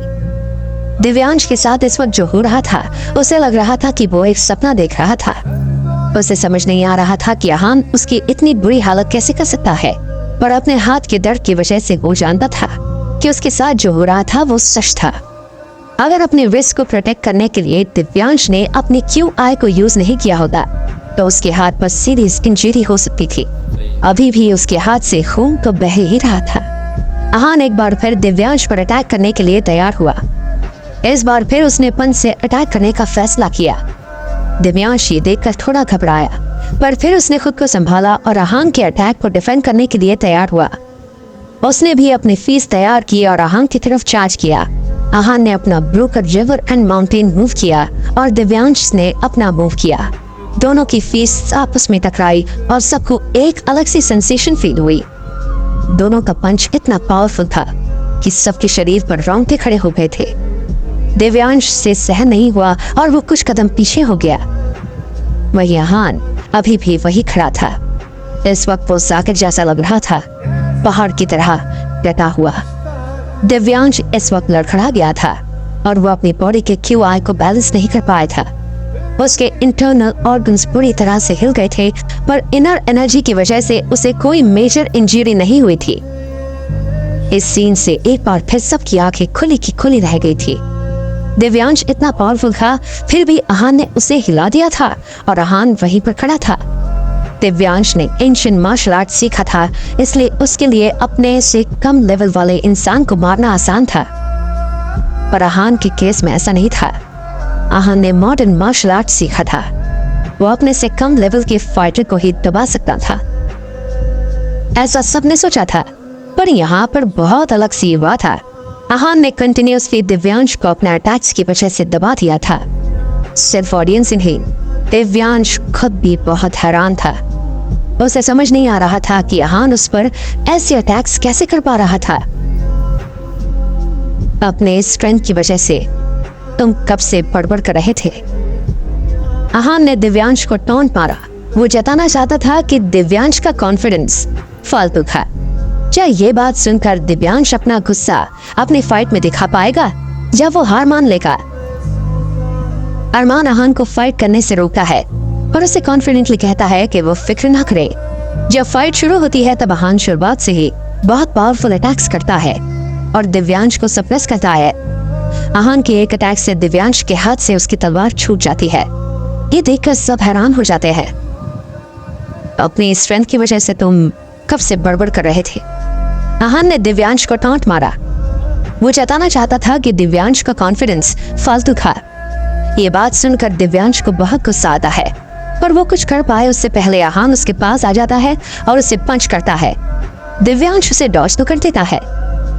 दिव्यांश के साथ इस वक्त जो हो रहा था, उसे लग रहा था कि वो एक सपना देख रहा था। उसे समझ नहीं आ रहा था कि आहान उसकी इतनी बुरी हालत कैसे कर सकता है, पर अपने हाथ के दर्द की वजह से वो जानता था कि उसके साथ जो हो रहा था वो सच था। अगर अपने रिस्क को प्रोटेक्ट करने के लिए दिव्यांश ने अपनी QI को यूज नहीं किया होता तो उसके हाथ पर सीरियस इंजरी हो सकती थी। अभी भी उसके हाथ से खून तो बह ही रहा था। आहान एक बार फिर दिव्यांश पर अटैक करने के लिए तैयार हुआ। इस बार फिर उसने पंच से अटैक करने का फैसला किया। दिव्यांश ये देखकर थोड़ा घबराया, पर फिर उसने खुद को संभाला और आहान के अटैक को डिफेंड करने के लिए तैयार हुआ। उसने भी अपनी फीस तैयार की और आहान की तरफ चार्ज किया। आहान ने अपना broker river and mountain move किया और दिव्यांश ने अपना मूव किया। दोनों की फीस आपस में टकराई और सबको एक अलग सी सेंसेशन फील हुई। दोनों का पंच इतना पावरफुल था कि सबके शरीर पर रोंगटे खड़े हो गए थे। दिव्यांश से सहन नहीं हुआ और वो कुछ कदम पीछे हो गया। वही आहान अभी भी वही खड़ा था। इस वक्त वो जाकिर जैसा लग रहा था, पहाड़ की तरह डटा हुआ। दिव्यांश इस वक्त लड़खड़ा गया था और वो अपनी बॉडी के QI को बैलेंस नहीं कर पाया था। उसके इंटरनल ऑर्गन्स पूरी तरह से हिल गए थे, पर इनर एनर्जी की वजह से उसे कोई मेजर इंजरी नहीं हुई थी। इस सीन से एक बार फिर सबकी आंखें खुली की खुली रह गई थी। दिव्यांश इतना पावरफुल था, फिर भी आहान ने उसे हिला दिया था और आहान वहीं पर खड़ा था। दिव्यांश ने एंशिएंट मार्शल आर्ट सीखा था, इसलिए उसके लिए अपने से कम लेवल वाले इंसान को मारना आसान था। पर आहान के केस में ऐसा नहीं था। आहान ने मॉडर्न मार्शल आर्ट सीखा था। वो अपने से कम लेवल के फाइटर को ही दबा सकता था। ऐसा सबने सोचा था, पर यहाँ पर बहुत अलग सी हुआ था। आहान ने कंटिन्यूअसली दिव्यांश को अपने अटैक्स की वजह से दबा दिया था। सिर्फ ऑडियंस ही नहीं, दिव्यांश खुद भी बहुत हैरान था। उसे समझ नहीं आ रहा था कि आहान उस पर ऐसे अटैक्स कैसे कर पा रहा था। अपने स्ट्रेंथ की वजह से तुम कब से बड़बड़ कर रहे थे? आहान ने दिव्यांश को टॉन्ट मारा। वो जताना चाहता था कि दिव्यांश का कॉन्फिडेंस फालतू था। क्या ये बात सुनकर दिव्यांश अपना गुस्सा अपनी फाइट में दिखा पाएगा जब वो हार मान लेगा? अरमान आहान को फाइट करने से रोकता है और उसे कॉन्फिडेंटली कहता है कि वो फिक्र न करे। जब फाइट शुरू होती है तब आहान शुरुआत से ही बहुत पावरफुल अटैक्स करता है और दिव्यांश को सप्रेस करता है। आहान के एक अटैक से दिव्यांश के हाथ से उसकी तलवार छूट जाती है। ये देखकर सब हैरान हो जाते हैं। अपनी स्ट्रेंथ की वजह से तुम कब से बड़बड़ कर रहे थे? आहान ने दिव्यांश को टॉन्ट मारा। वो जताना चाहता था कि दिव्यांश का कॉन्फिडेंस फालतू था। ये बात सुनकर दिव्यांश को बहुत गुस्सा आता है, पर वो कुछ कर पाए उससे पहले आहान उसके पास आ जाता है और उसे पंच करता है। दिव्यांश उसे डॉज तो कर देता है,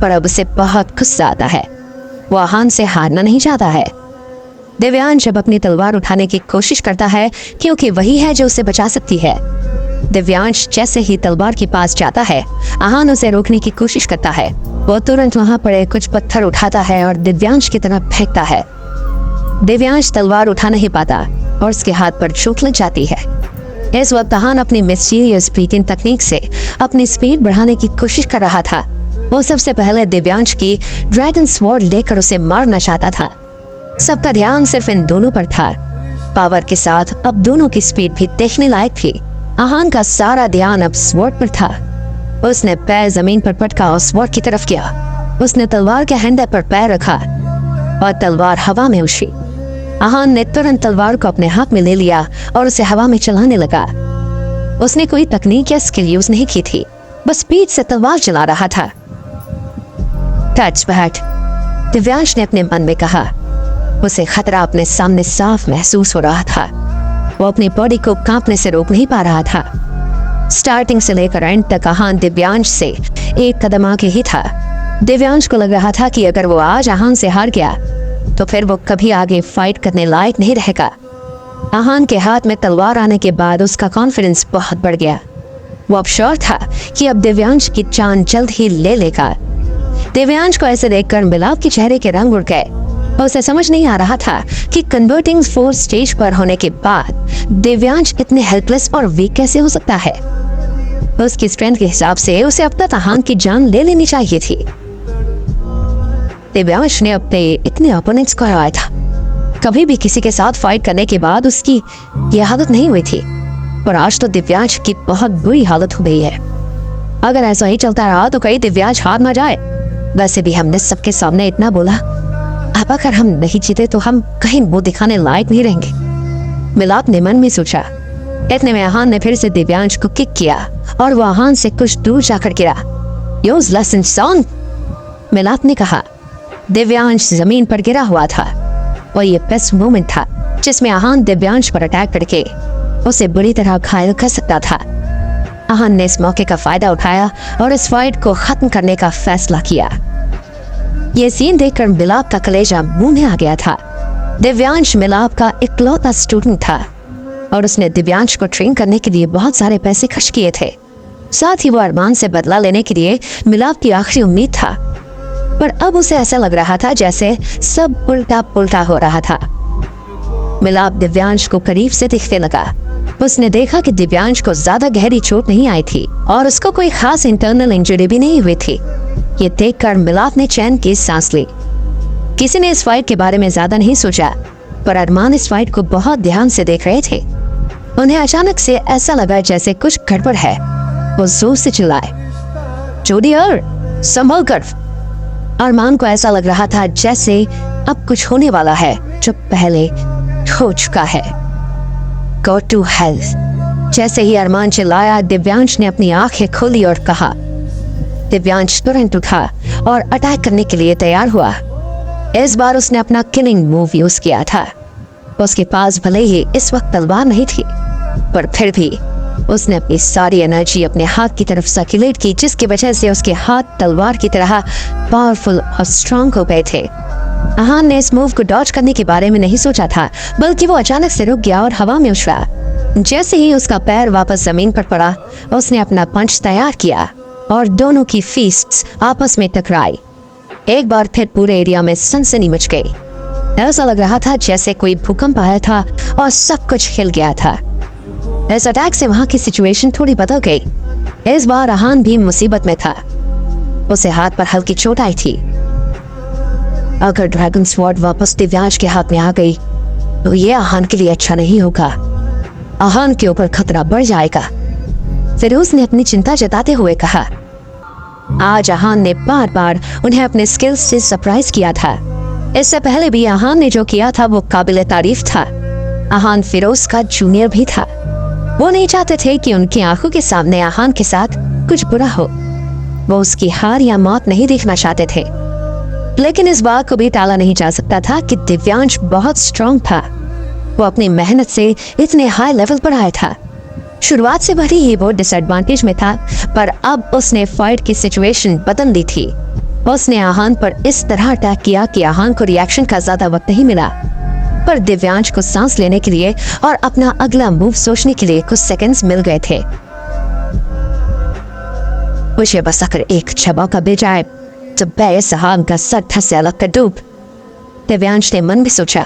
पर अब उसे बहुत गुस्सा आता है। वो आहान से हारना नहीं चाहता है। दिव्यांश अब अपनी तलवार उठाने की कोशिश करता है, क्योंकि वही है जो उसे बचा सकती है। दिव्यांश जैसे ही तलवार के पास जाता है, आहान उसे रोकने की कोशिश करता है। वो तुरंत वहां पड़े कुछ पत्थर उठाता है और दिव्यांश की तरफ फेंकता है। दिव्यांश तलवार उठा नहीं पाता और उसके हाथ पर चोट लग जाती है। इस वक्त आहान अपनी मिस्टीरियस ब्रीथिंग तकनीक से अपनी स्पीड बढ़ाने की कोशिश कर रहा था। वो सबसे पहले दिव्यांश की ड्रैगन स्वॉर्ड लेकर उसे मारना चाहता था। सबका ध्यान सिर्फ इन दोनों पर था। पावर के साथ अब दोनों की स्पीड भी देखने लायक थी। आहान का सारा ध्यान अब स्वॉर्ड पर था। उसने पैर जमीन पर पटका और स्वॉर्ड की तरफ किया। उसने तलवार के हैंडल पर पैर रखा और तलवार हवा में उछली। आहान ने तुरंत तलवार को अपने हाथ में ले लिया और उसे हवा में चलाने लगा। उसने कोई तकनीक या स्किल यूज नहीं की थी, बस स्पीड से तलवार चला रहा था। टच बैट, दिव्यांश ने अपने मन में कहा। उसे खतरा अपने सामने साफ महसूस हो रहा था। वो अपनी बॉडी को कांपने से रोक नहीं पा रहा था। स्टार्टिंग से लेकर एंड तक आहान दिव्यांश से एक कदम आगे ही था। दिव्यांश को लग रहा था कि अगर वो आज आहान से हार गया तो फिर वो कभी आगे फाइट करने लायक नहीं रहेगा। आहान के हाथ में तलवार आने के बाद उसका कॉन्फिडेंस बहुत बढ़ गया। वो अब श्योर था कि अब दिव्यांश की जान जल्द ही ले लेगा। दिव्यांश को ऐसे देखकर मिलाप के चेहरे के रंग उड़ गए। उसे समझ नहीं आ रहा था कि कन्वर्टिंग फोर्स स्टेज पर होने के बाद दिव्यांश इतने हेल्पलेस और वीक कैसे हो सकता है। उसकी स्ट्रेंथ के हिसाब से उसे अब तक आहान की जान ले लेनी चाहिए थी। दिव्यांश ने अपने इतने ओपोनेंट्स को हराया था। कभी भी किसी के साथ फाइट करने के बाद उसकी यह हालत नहीं हुई थी, पर आज तो दिव्यांश की बहुत बुरी हालत हो गई है। अगर ऐसा ही चलता रहा तो कहीं दिव्यांश हार ना जाए। वैसे भी हमने सबके सामने इतना बोला, अब अगर हम नहीं जीते तो हम कहीं मुंह दिखाने लायक नहीं रहेंगे। मिलाप ने मन में सोचा। इतने में आहान ने फिर से दिव्यांश को किक किया और वो आहान से कुछ दूर जाकर गिरा। यूजलेस इंसान, मिलाप ने कहा। दिव्यांश जमीन पर गिरा हुआ था और ये बेस्ट मोमेंट था जिसमें आहान दिव्यांश पर अटैक करके उसे बुरी तरह घायल कर सकता था। आहान ने इस मौके का फायदा उठाया और इस फाइट को खत्म करने का फैसला किया। ये सीन देखकर मिलाप का कलेजा मुंह में आ गया था। दिव्यांश मिलाप का इकलौता स्टूडेंट था और उसने दिव्यांश को ट्रेन करने के लिए बहुत सारे पैसे खर्च किए थे। साथ ही वो अरमान से बदला लेने के लिए मिलाप की आखिरी उम्मीद था। पर अब उसे ऐसा लग रहा था जैसे सब उल्टा पुल्टा हो रहा था। मिलाप दिव्यांश को करीब से दिखने लगा। उसने देखा कि दिव्यांश को ज्यादा गहरी चोट नहीं आई थी और उसको कोई खास इंटरनल इंजरी भी नहीं हुई थी। ये देखकर मिलाप ने चैन की सांस ली। किसी ने इस फाइट के बारे में ज्यादा नहीं सोचा, पर अरमान इस फाइट को बहुत ध्यान से देख रहे थे। उन्हें अचानक से ऐसा लगा जैसे कुछ गड़बड़ है। वो जोर से चिल्लाए, जोडियर, संभल कर। अरमान को ऐसा लग रहा था जैसे अब कुछ होने वाला है जो पहले हो चुका है। Go to hell। जैसे ही अरमान चिल्लाया, दिव्यांश ने अपनी आंखें खोली और कहा। दिव्यांश तुरंत उठा और अटैक करने के लिए तैयार हुआ। इस बार उसने अपना किलिंग मूव यूज किया था। उसके पास भले ही इस वक्त तलवार नहीं थी, पर फिर भी उसने अपनी सारी एनर्जी अपने हाथ की तरफ सर्कुलेट की, जिसकी वजह से उसके हाथ तलवार की तरह पावरफुल और स्ट्रांग हो गए थे। आहान ने इस मूव को डॉज करने के बारे में नहीं सोचा था, बल्कि वो अचानक से रुक गया और हवा में उछला। जैसे ही उसका पैर वापस जमीन पर पड़ा, उसने अपना पंच तैयार किया और दोनों की फिस्ट्स आपस में टकराई। एक बार फिर पूरे एरिया में सनसनी मच गई। ऐसा लग रहा था जैसे कोई भूकंप आया था और सब कुछ हिल गया था। इस अटैक से वहां की सिचुएशन थोड़ी बदल गई। इस बार आहान भी मुसीबत में था। उसे हाथ पर हल्की चोट आई थी। अगर ड्रैगन स्वॉर्ड वापस दिव्यांश के हाथ में आ गई तो ये आहान के लिए अच्छा नहीं होगा। आहान के ऊपर खतरा बढ़ जाएगा। फिरोज ने अपनी चिंता जताते हुए कहा। आज आहान ने बार बार उन्हें अपने स्किल्स से सरप्राइज किया था। इससे पहले भी आहान ने जो किया था वो काबिले तारीफ था। आहान फिरोज का जूनियर भी था। वो नहीं चाहते थे कि उनकी आंखों के सामने आहान के साथ कुछ बुरा हो। वो उसकी हार या मौत नहीं देखना चाहते थे। लेकिन इस बात को भी टाला नहीं जा सकता था कि दिव्यांश बहुत स्ट्रांग था। वो अपनी मेहनत से इतने हाई लेवल पर आया था। शुरुआत से भले ही वो डिसएडवांटेज में था, पर अब उसने फाइट की सिचुएशन बदल दी थी। उसने आहान पर इस तरह अटैक किया कि आहान को रिएक्शन का ज्यादा वक्त नहीं मिला, पर दिव्यांश को सांस लेने के लिए और अपना अगला मूव सोचने के लिए कुछ सेकंड्स मिल गए थे। उसे बस अगर एक झपका मिल जाए तो बेसहाम का सर धस से अलग कर दूं। दिव्यांश ने मन में सोचा।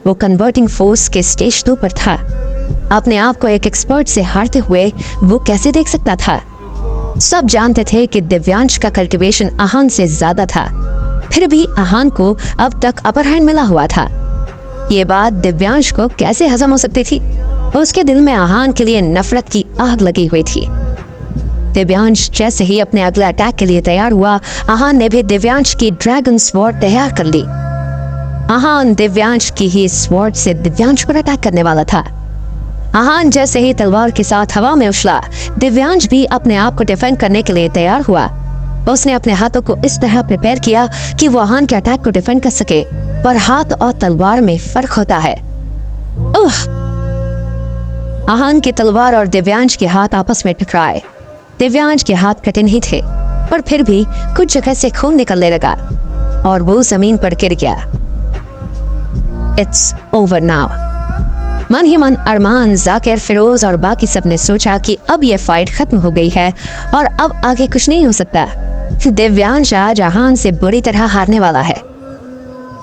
वो कन्वर्टिंग फोर्स के स्टेज 2 पर था। अपने आप को एक एक्सपर्ट से हारते हुए वो कैसे देख सकता था? सब जानते थे कि दिव्यांश का कल्टीवेशन आहान से ज्यादा था, फिर भी आहान को अब तक अपर हैंड मिला हुआ था। ये बात दिव्यांश को कैसे हजम हो सकती थी? उसके दिल में आहान के लिए नफरत की आग लगी हुई थी। दिव्यांश जैसे ही अपने अगले अटैक के लिए तैयार हुआ, आहान ने भी दिव्यांश की ड्रैगन स्वॉर्ड तैयार कर ली। आहान दिव्यांश की ही स्वॉर्ड से दिव्यांश पर अटैक करने वाला था। आहान जैसे ही तलवार के साथ हवा में उछला, दिव्यांश भी अपने आप को डिफेंड करने के लिए तैयार हुआ। उसने अपने हाथों को इस तरह प्रिपेयर किया कि वो आहान के अटैक को डिफेंड कर सके, पर हाथ और तलवार में फर्क होता है। आहान की तलवार और दिव्यांश के हाथ आपस में टकराए। दिव्यांश के हाथ कटे नहीं थे, पर फिर भी कुछ जगह से खून निकलने लगा और वो जमीन पर गिर गया। It's over now. मन ही मन अरमान, जाकिर, फिरोज और बाकी सब ने सोचा कि अब ये फाइट खत्म हो गई है और अब आगे कुछ नहीं हो सकता। दिव्यांश आज आहान से बुरी तरह हारने वाला है।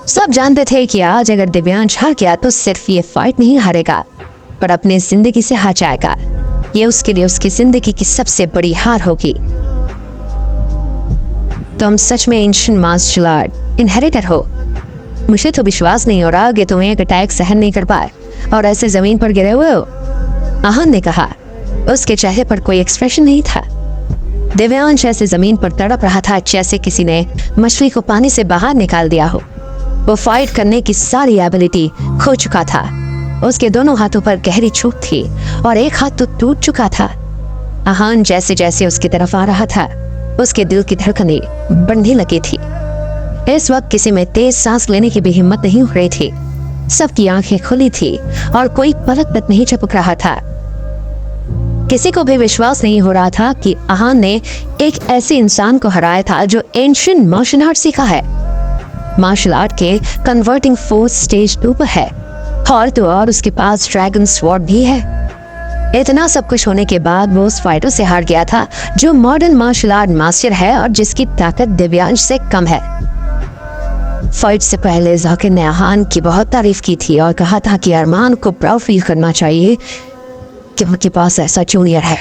सब जानते थे कि आज अगर दिव्यांश हार गया तो सिर्फ ये फाइट नहीं हारेगा, पर अपनी जिंदगी से हार जाएगा। ये उसके लिए उसकी जिंदगी की सबसे बड़ी हार होगी। तुम सच में एंशिएंट मार्शल आर्ट इनहेरिटर हो। मुझे तो विश्वास नहीं हो रहा कि तुम एक अटैक सहन नहीं कर पाए और ऐसे जमीन पर गिरे हुए हो, आहान ने कहा। उसके चेहरे पर कोई एक्सप्रेशन नहीं था। दिव्यांश ऐसे जमीन पर तड़प रहा था जैसे किसी ने मछली को पानी से बाहर निकाल दिया हो। वो फाइट करने की सारी एबिलिटी खो चुका था। उसके दोनों हाथों पर गहरी चोट थी और एक हाथ तो टूट चुका था। आहान जैसे जैसे उसकी तरफ आ रहा था, उसके दिल की धड़कनें बढ़ने लगी थी। इस वक्त किसी में तेज सांस लेने की भी हिम्मत नहीं हो रही थी। सबकी आंखें खुली थी और कोई पलक तक नहीं झपक रहा था। किसी को भी विश्वास नहीं हो रहा था कि आहान ने एक ऐसे इंसान को हराया था जो एंशिएंट मार्शल आर्ट सीखा है। मार्शल आर्ट के कन्वर्टिंग फोर्स स्टेज 2 पर है और तो और उसके पास ड्रैगन स्वॉर्ड भी है। इतना सब कुछ होने के बाद वो उस फाइटर से हार गया था जो मॉडर्न मार्शल आर्ट मास्टर है और जिसकी ताकत दिव्यांश से कम है। फाइट से पहले जाकिर ने आहान की बहुत तारीफ की थी और कहा था कि अरमान को प्राउड फील करना चाहिए कि उनके पास ऐसा जूनियर है।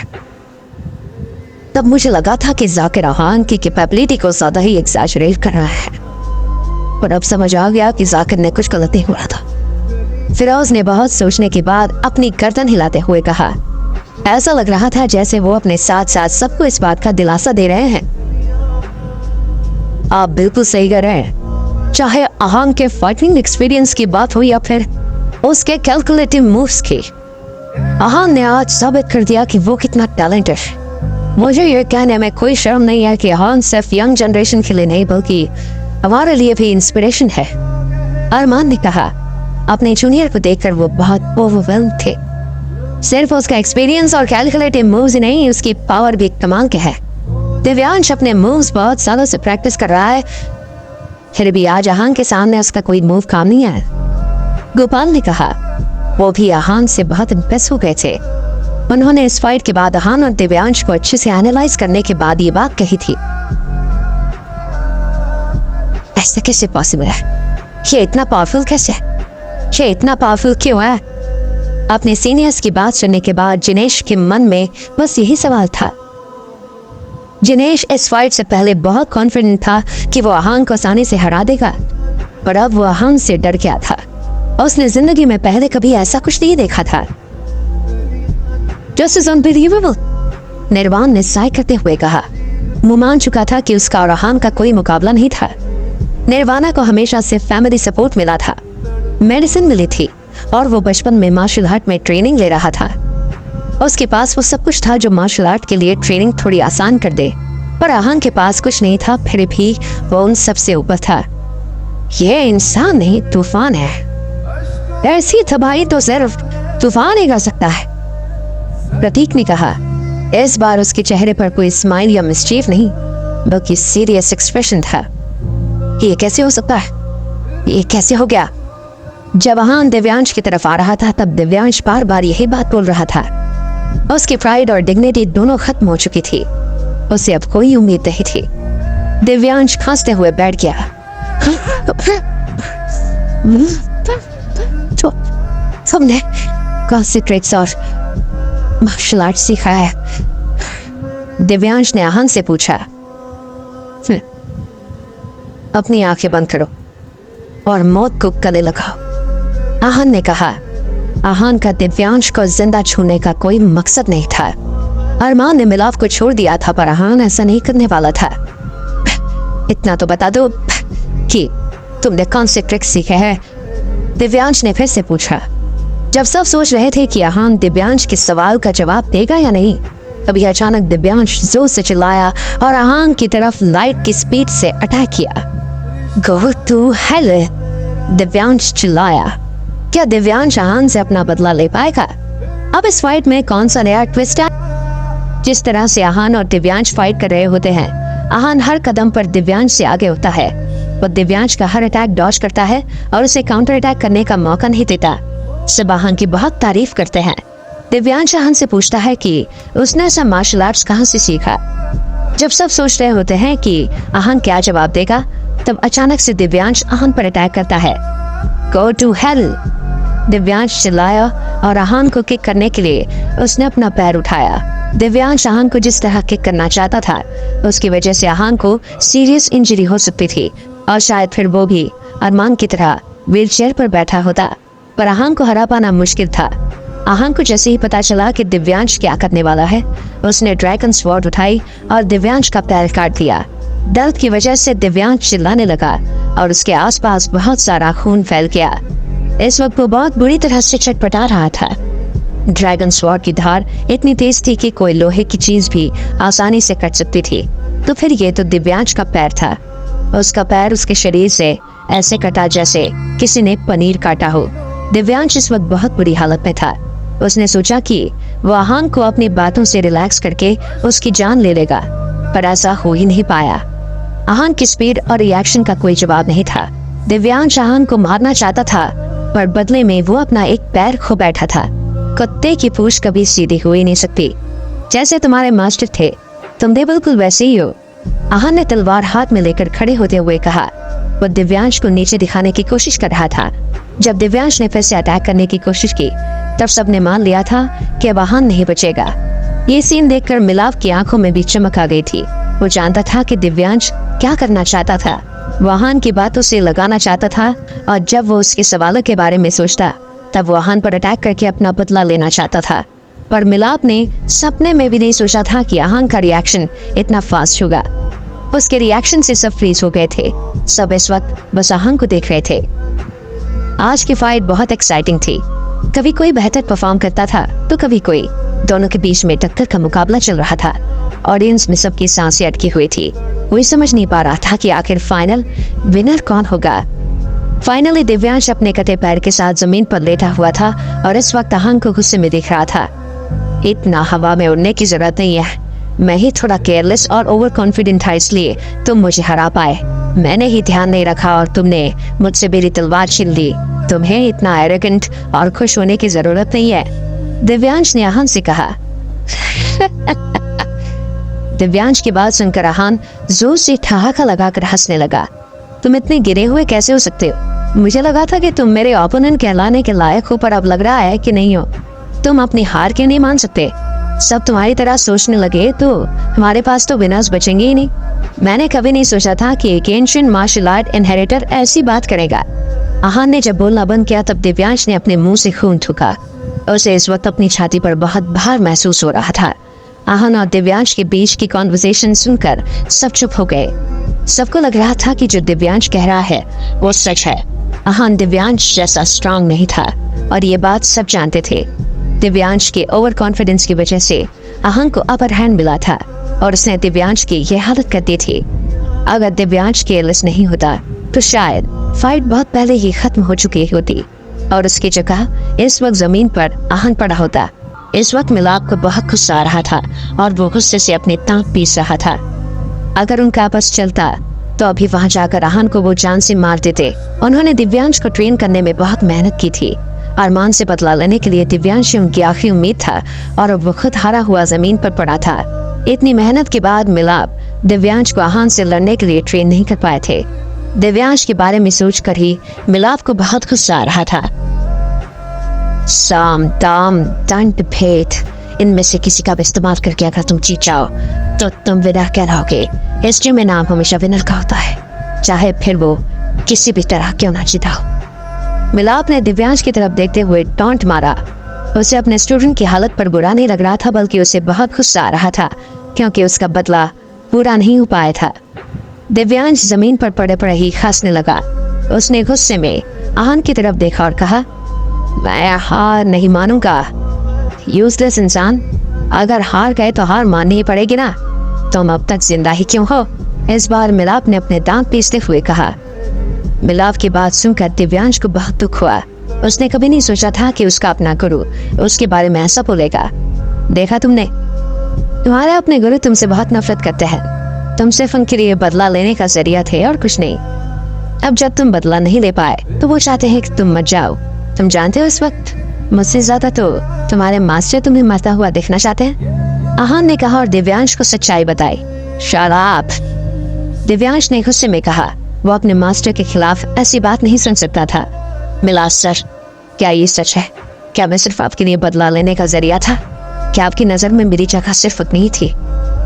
तब मुझे लगा था कि जाकिर आहान की कैपेबिलिटी को ज्यादा ही एग्जैजरेट कर रहा है, पर अब समझ आ गया कि जाकिर ने कुछ गलती हुआ था। फिरोज ने बहुत सोचने के बाद अपनी गर्दन हिलाते हुए कहा, ऐसा लग रहा था जैसे वो अपने साथ साथ सबको इस बात का दिलासा दे रहे हैं। आप बिल्कुल सही कह रहे हैं, चाहे आहान के फाइटिंग एक्सपीरियंस की बात हो या फिर उसके कैलकुलेटिव मूव्स की। आहान ने आज साबित कर दिया कि वो कितना टैलेंटेड है। मुझे ये कहने में कोई शर्म नहीं है कि आहान सिर्फ यंग जनरेशन के लिए नहीं बल्कि हमारे लिए भी इंस्पिरेशन है। अरमान ने कहा। अपने जूनियर को देखकर वो बहुत ओवरवेल्म थे। सिर्फ उसका एक्सपीरियंस और कैलकुलेटिव मूव्स ही नहीं, उसकी पावर भी कमाल के है। दिव्यांश अपने मूव्स बहुत सालों से प्रैक्टिस कर रहा है, फिर भी आज आहान के सामने उसका कोई मूव काम नहीं आया। गोपाल ने कहा। वो भी आहान से बहुत इम्प्रेस हो गए थे। उन्होंने इस फाइट के बाद आहान और दिव्यांश को अच्छे से एनालाइज करने के बाद ये बात कही थी, ऐसा कैसे पॉसिबल है? ये इतना पावरफुल कैसे है? ये इतना पावरफुल क्यों है? अपने सीनियर्स की बात सुनने के बाद जिनेश के मन में बस यही सवाल था। जिनेश इस फाइट से पहले बहुत कॉन्फिडेंट था कि वो आहान को आसानी से हरा देगा, पर अब वो आहान से डर गया था। उसने जिंदगी में पहले कभी ऐसा कुछ नहीं देखा था। Just as unbelievable, निर्वाण ने साय करते हुए कहा। मुंह मान चुका था कि उसका और आहान का कोई मुकाबला नहीं था। निर्वाणा को हमेशा से फैमिली सपोर्ट मिला था, मेडिसिन मिली थी और वो बचपन में मार्शल आर्ट में ट्रेनिंग ले रहा था। उसके पास वो सब कुछ था जो मार्शल आर्ट के लिए ट्रेनिंग थोड़ी आसान कर दे, पर आहान के पास कुछ नहीं था, फिर भी वो उन सबसे ऊपर था। ये इंसान नहीं, तूफान है। ऐसी तबाही तो सिर्फ तूफान ही कर सकता है, प्रतीक ने कहा। इस बार उसके चेहरे पर कोई स्माइल या मिस्चीफ नहीं, बल्कि सीरियस एक्सप्रेशन था। ये कैसे हो सकता है? ये कैसे हो गया? जब आहान दिव्यांश की तरफ आ रहा था तब दिव्यांश बार बार यही बात बोल रहा था। उसकी प्राइड और डिग्निटी दोनों खत्म हो चुकी थी। उसे अब कोई उम्मीद नहीं थी। दिव्यांश खांसते हुए बैठ गया। तो तुमने कौन सी ट्रिक्स और मार्शल आर्ट सीखा है? दिव्यांश ने आहान से पूछा। अपनी आंखें बंद करो और मौत को गले लगाओ, आहान ने कहा। आहान का दिव्यांश को जिंदा छूने का कोई मकसद नहीं था। अरमान ने मिलाप को छोड़ दिया था, पर आहान ऐसा नहीं करने वाला था। इतना तो बता दो कि तुमने कौन से ट्रिक सीखे हैं? दिव्यांश ने फिर से पूछा। जब सब सोच रहे थे कि आहान दिव्यांश के सवाल का जवाब देगा या नहीं, तभी अचानक दिव्यांश जोर से चिल्लाया और आहान की तरफ लाइट की स्पीड से अटैक किया। गो टू हेल, दिव्यांश चिल्लाया। क्या दिव्यांश आहान से अपना बदला ले पाएगा? अब इस फाइट में कौन सा नया ट्विस्ट है? जिस तरह से आहान और दिव्यांश फाइट कर रहे होते हैं, आहान हर कदम पर दिव्यांश से आगे होता है। वो दिव्यांश का हर अटैक डॉज करता है और उसे काउंटर अटैक करने का मौका नहीं देता। सब आहान की बहुत तारीफ करते हैं। दिव्यांश आहान से पूछता है कि उसने ऐसा मार्शल आर्ट्स कहाँ से सीखा। जब सब सोच रहे होते हैं कि आहान क्या जवाब देगा, तब अचानक से दिव्यांश आहान पर अटैक करता है। गो टू हेल, दिव्यांश चिल्लाया और आहान को किक करने के लिए उसने अपना पैर उठाया। दिव्यांश आहान को जिस तरह किक करना चाहता था, उसकी वजह से आहान को सीरियस इंजरी हो सकती थी और शायद फिर वो भी अरमान की तरह व्हीलचेयर पर बैठा होता। पर आहान को हरा पाना मुश्किल था। आहान को जैसे ही पता चला कि दिव्यांश क्या करने वाला है, उसने ड्रैगन स्वॉर्ड उठाई और दिव्यांश का पैर काट दिया। दर्द की वजह से दिव्यांश चिल्लाने लगा और उसके आसपास बहुत सारा खून फैल गया। इस वक्त वो बहुत बुरी तरह से चटपटा रहा था। ड्रैगन स्वॉर्ड की धार इतनी तेज थी कि कोई लोहे की चीज भी आसानी से कट सकती थी। तो फिर ये तो दिव्यांश का पैर था। उसका पैर उसके शरीर से ऐसे कटा जैसे किसी ने पनीर काटा हो। दिव्यांश इस वक्त बहुत बुरी हालत में था। उसने सोचा कि वो आहान को अपनी बातों से रिलैक्स करके उसकी जान ले लेगा, पर ऐसा हो ही नहीं पाया। आहान की स्पीड और रिएक्शन का कोई जवाब नहीं था। दिव्यांश आहान को मारना चाहता था, पर बदले में वो अपना एक पैर खो बैठा था। कुत्ते की पूंछ कभी सीधी हो ही नहीं सकती। जैसे तुम्हारे मास्टर थे, तुम भी बिल्कुल वैसे ही हो। आहान ने तलवार हाथ में लेकर खड़े होते हुए कहा। वो दिव्यांश को नीचे दिखाने की कोशिश कर रहा था। जब दिव्यांश ने फिर से अटैक करने की कोशिश की, तब सबने मान लिया था कि अब आहान नहीं बचेगा। ये सीन देखकर मिलाप की आंखों में भी चमक आ गई थी। वो जानता था कि दिव्यांश क्या करना चाहता था। वो आहान की बातों से लगाना चाहता था, और जब वो उसके सवालों के बारे में सोचता, तब वो आहान पर अटैक करके अपना बदला लेना चाहता था। पर मिलाप ने सपने में भी नहीं सोचा था कि आहान का रिएक्शन इतना फास्ट होगा। उसके रिएक्शन से सब फ्रीज हो गए थे। सब इस वक्त बस आहान को देख रहे थे। आज की फाइट बहुत एक्साइटिंग थी। कभी कोई बेहतर परफॉर्म करता था, तो कभी कोई। दोनों के बीच में टक्कर का मुकाबला चल रहा था। ऑडियंस में सबकी सांसें अटकी हुई थी। कोई समझ नहीं पा रहा था कि आखिर फाइनल विनर कौन होगा। फाइनली दिव्यांश अपने कटे पैर के साथ जमीन पर लेटा हुआ था और इस वक्त आहान को गुस्से में दिख रहा था। इतना हवा में उड़ने की जरूरत नहीं है। मैं ही थोड़ा केयरलेस और ओवर कॉन्फिडेंट था, इसलिए तुम मुझे हरा पाए। मैंने ही ध्यान नहीं रखा और तुमने मुझसे मेरी तलवार छीन ली। तुम्हें इतना एरोगेंट और खुश होने की जरूरत नहीं है, दिव्यांश ने आहान से कहा। दिव्यांश की बात सुनकर आहान जोर से ठहाका लगाकर हंसने लगा। तुम इतने गिरे हुए कैसे हो सकते हो? मुझे लगा था कि तुम मेरे ओपोनेंट कहलाने के लायक हो, पर अब लग रहा है कि नहीं हो। तुम अपनी हार क्यों नहीं मान सकते? सब तुम्हारी तरह सोचने लगे तो हमारे पास तो विनर्स बचेंगे ही नहीं। मैंने कभी नहीं सोचा था कि एक एंशिएंट मार्शल आर्ट इनहेरिटर ऐसी बात करेगा। आहान ने जब बोलना बंद किया, तब दिव्यांश ने अपने मुंह से खून थूका। उसे इस वक्त अपनी छाती पर बहुत भार महसूस हो रहा था। आहान और दिव्यांश के बीच की कॉन्वर्सेशन सुनकर सब चुप हो गए। सबको लग रहा था कि जो दिव्यांश कह रहा है वो सच है। आहान दिव्यांश जैसा स्ट्रांग नहीं था और ये बात सब जानते थे। दिव्यांश के ओवर कॉन्फिडेंस की वजह से आहान को अपर हैंड मिला था और उसने दिव्यांश की यह हालत कर दी थी। अगर दिव्यांश केयरलेस नहीं होता तो शायद फाइट बहुत पहले ही खत्म हो चुकी होती और उसकी जगह इस वक्त जमीन पर आहान पड़ा होता। इस वक्त मिलाप को बहुत गुस्सा आ रहा था और वो गुस्से से अपने दांत पीस रहा था। अगर उनका आपस चलता तो अभी वहां जाकर आहान को वो जान से मार देते। उन्होंने दिव्यांश को ट्रेन करने में बहुत मेहनत की थी। अरमान से बदला लेने के लिए दिव्यांश उनकी आखिरी उम्मीद था और अब वो खुद हारा हुआ जमीन पर पड़ा था। इतनी मेहनत के बाद मिलाप दिव्यांश को आहान से लड़ने के लिए ट्रेन नहीं कर पाए थे। दिव्यांश के बारे में सोचकर ही मिलाप को बहुत गुस्सा आ रहा था। साम दाम दंड भेद, इनमें से किसी का भी इस्तेमाल करके अगर तुम जीत जाओ तो तुम विनर कहलाओगे। हिस्ट्री में नाम हमेशा विनर का होता है, चाहे फिर वो किसी भी तरह क्यों ना जीता हो। मिलाप ने दिव्यांश की तरफ देखते हुए टॉन्ट मारा। उसे अपने स्टूडेंट की हालत पर बुरा नहीं लग रहा था, बल्कि उसे बहुत गुस्सा आ रहा था क्योंकि उसका बदला पूरा नहीं हो पाया था। दिव्यांश जमीन पर पड़े पड़े ही हंसने लगा। उसने गुस्से में आहान की तरफ देखा और कहा, मैं हार नहीं मानूंगा। यूजलेस इंसान, अगर हार गए तो हार माननी ही पड़ेगी ना। तुम अब तक जिंदा ही क्यों हो? इस बार मिलाप ने अपने दांत पीसते हुए कहा। मिलाप की बात सुनकर दिव्यांश को बहुत दुख हुआ। उसने कभी नहीं सोचा था कि उसका अपना गुरु उसके बारे में ऐसा बोलेगा। देखा तुमने, तुम्हारे अपने गुरु तुमसे बहुत नफरत करते हैं। तुम सिर्फ उनके लिए बदला लेने का जरिया थे और कुछ नहीं। अब जब तुम बदला नहीं ले पाए तो वो चाहते हैं कि तुम मर जाओ। तुम जानते हो इस वक्त मुझसे ज्यादा तो तुम्हारे मास्टर तुम्हें मरता हुआ देखना चाहते हैं। आहान ने कहा और दिव्यांश को सच्चाई बताई। शराब, दिव्यांश ने गुस्से में कहा। वो अपने मास्टर के खिलाफ ऐसी बात नहीं सुन सकता था। मिलाप सर, क्या ये सच है? क्या मैं सिर्फ आपके लिए बदला लेने का जरिया था? क्या आपकी नजर में मेरी जगह सिर्फ उतनी ही थी?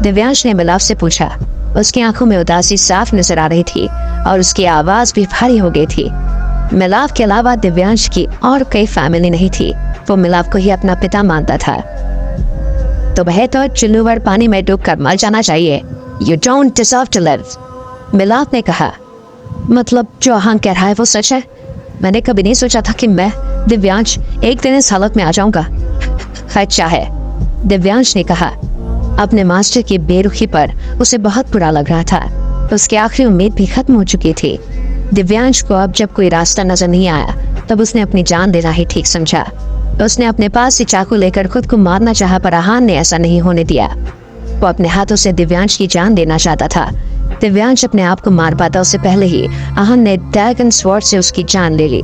दिव्यांश ने मिलाप से पूछा। उसकी आंखों में उदासी साफ नजर आ रही थी और उसकी आवाज भी भारी हो गई थी। मिलाप के अलावा दिव्यांश की और कई फैमिली नहीं थी। वो मिलाप को ही अपना पिता मानता था। तो वह तो चुल्लू भर पानी में डूब कर मर जाना चाहिए। You don't deserve to live, मिलाप ने कहा। मतलब जो आहान कह रहा है वो सच है? मैंने कभी नहीं सोचा था कि मैं दिव्यांश एक दिन इस हालत में आ जाऊंगा। अच्छा है, दिव्यांश ने कहा। अपने मास्टर की बेरुखी पर उसे बहुत बुरा लग रहा था। उसकी आखिरी उम्मीद भी खत्म हो चुकी थी। दिव्यांश को अब जब कोई रास्ता नजर नहीं आया, तब उसने अपनी जान देना ही ठीक समझा। उसने अपने पास से चाकू लेकर खुद को मारना चाहा, पर आहान ने ऐसा नहीं होने दिया। वो अपने हाथों से दिव्यांश की जान देना चाहता था। दिव्यांश अपने आप को मार पाता उससे पहले ही आहान ने ड्रैगन स्वॉर्ड से उसकी जान ले ली।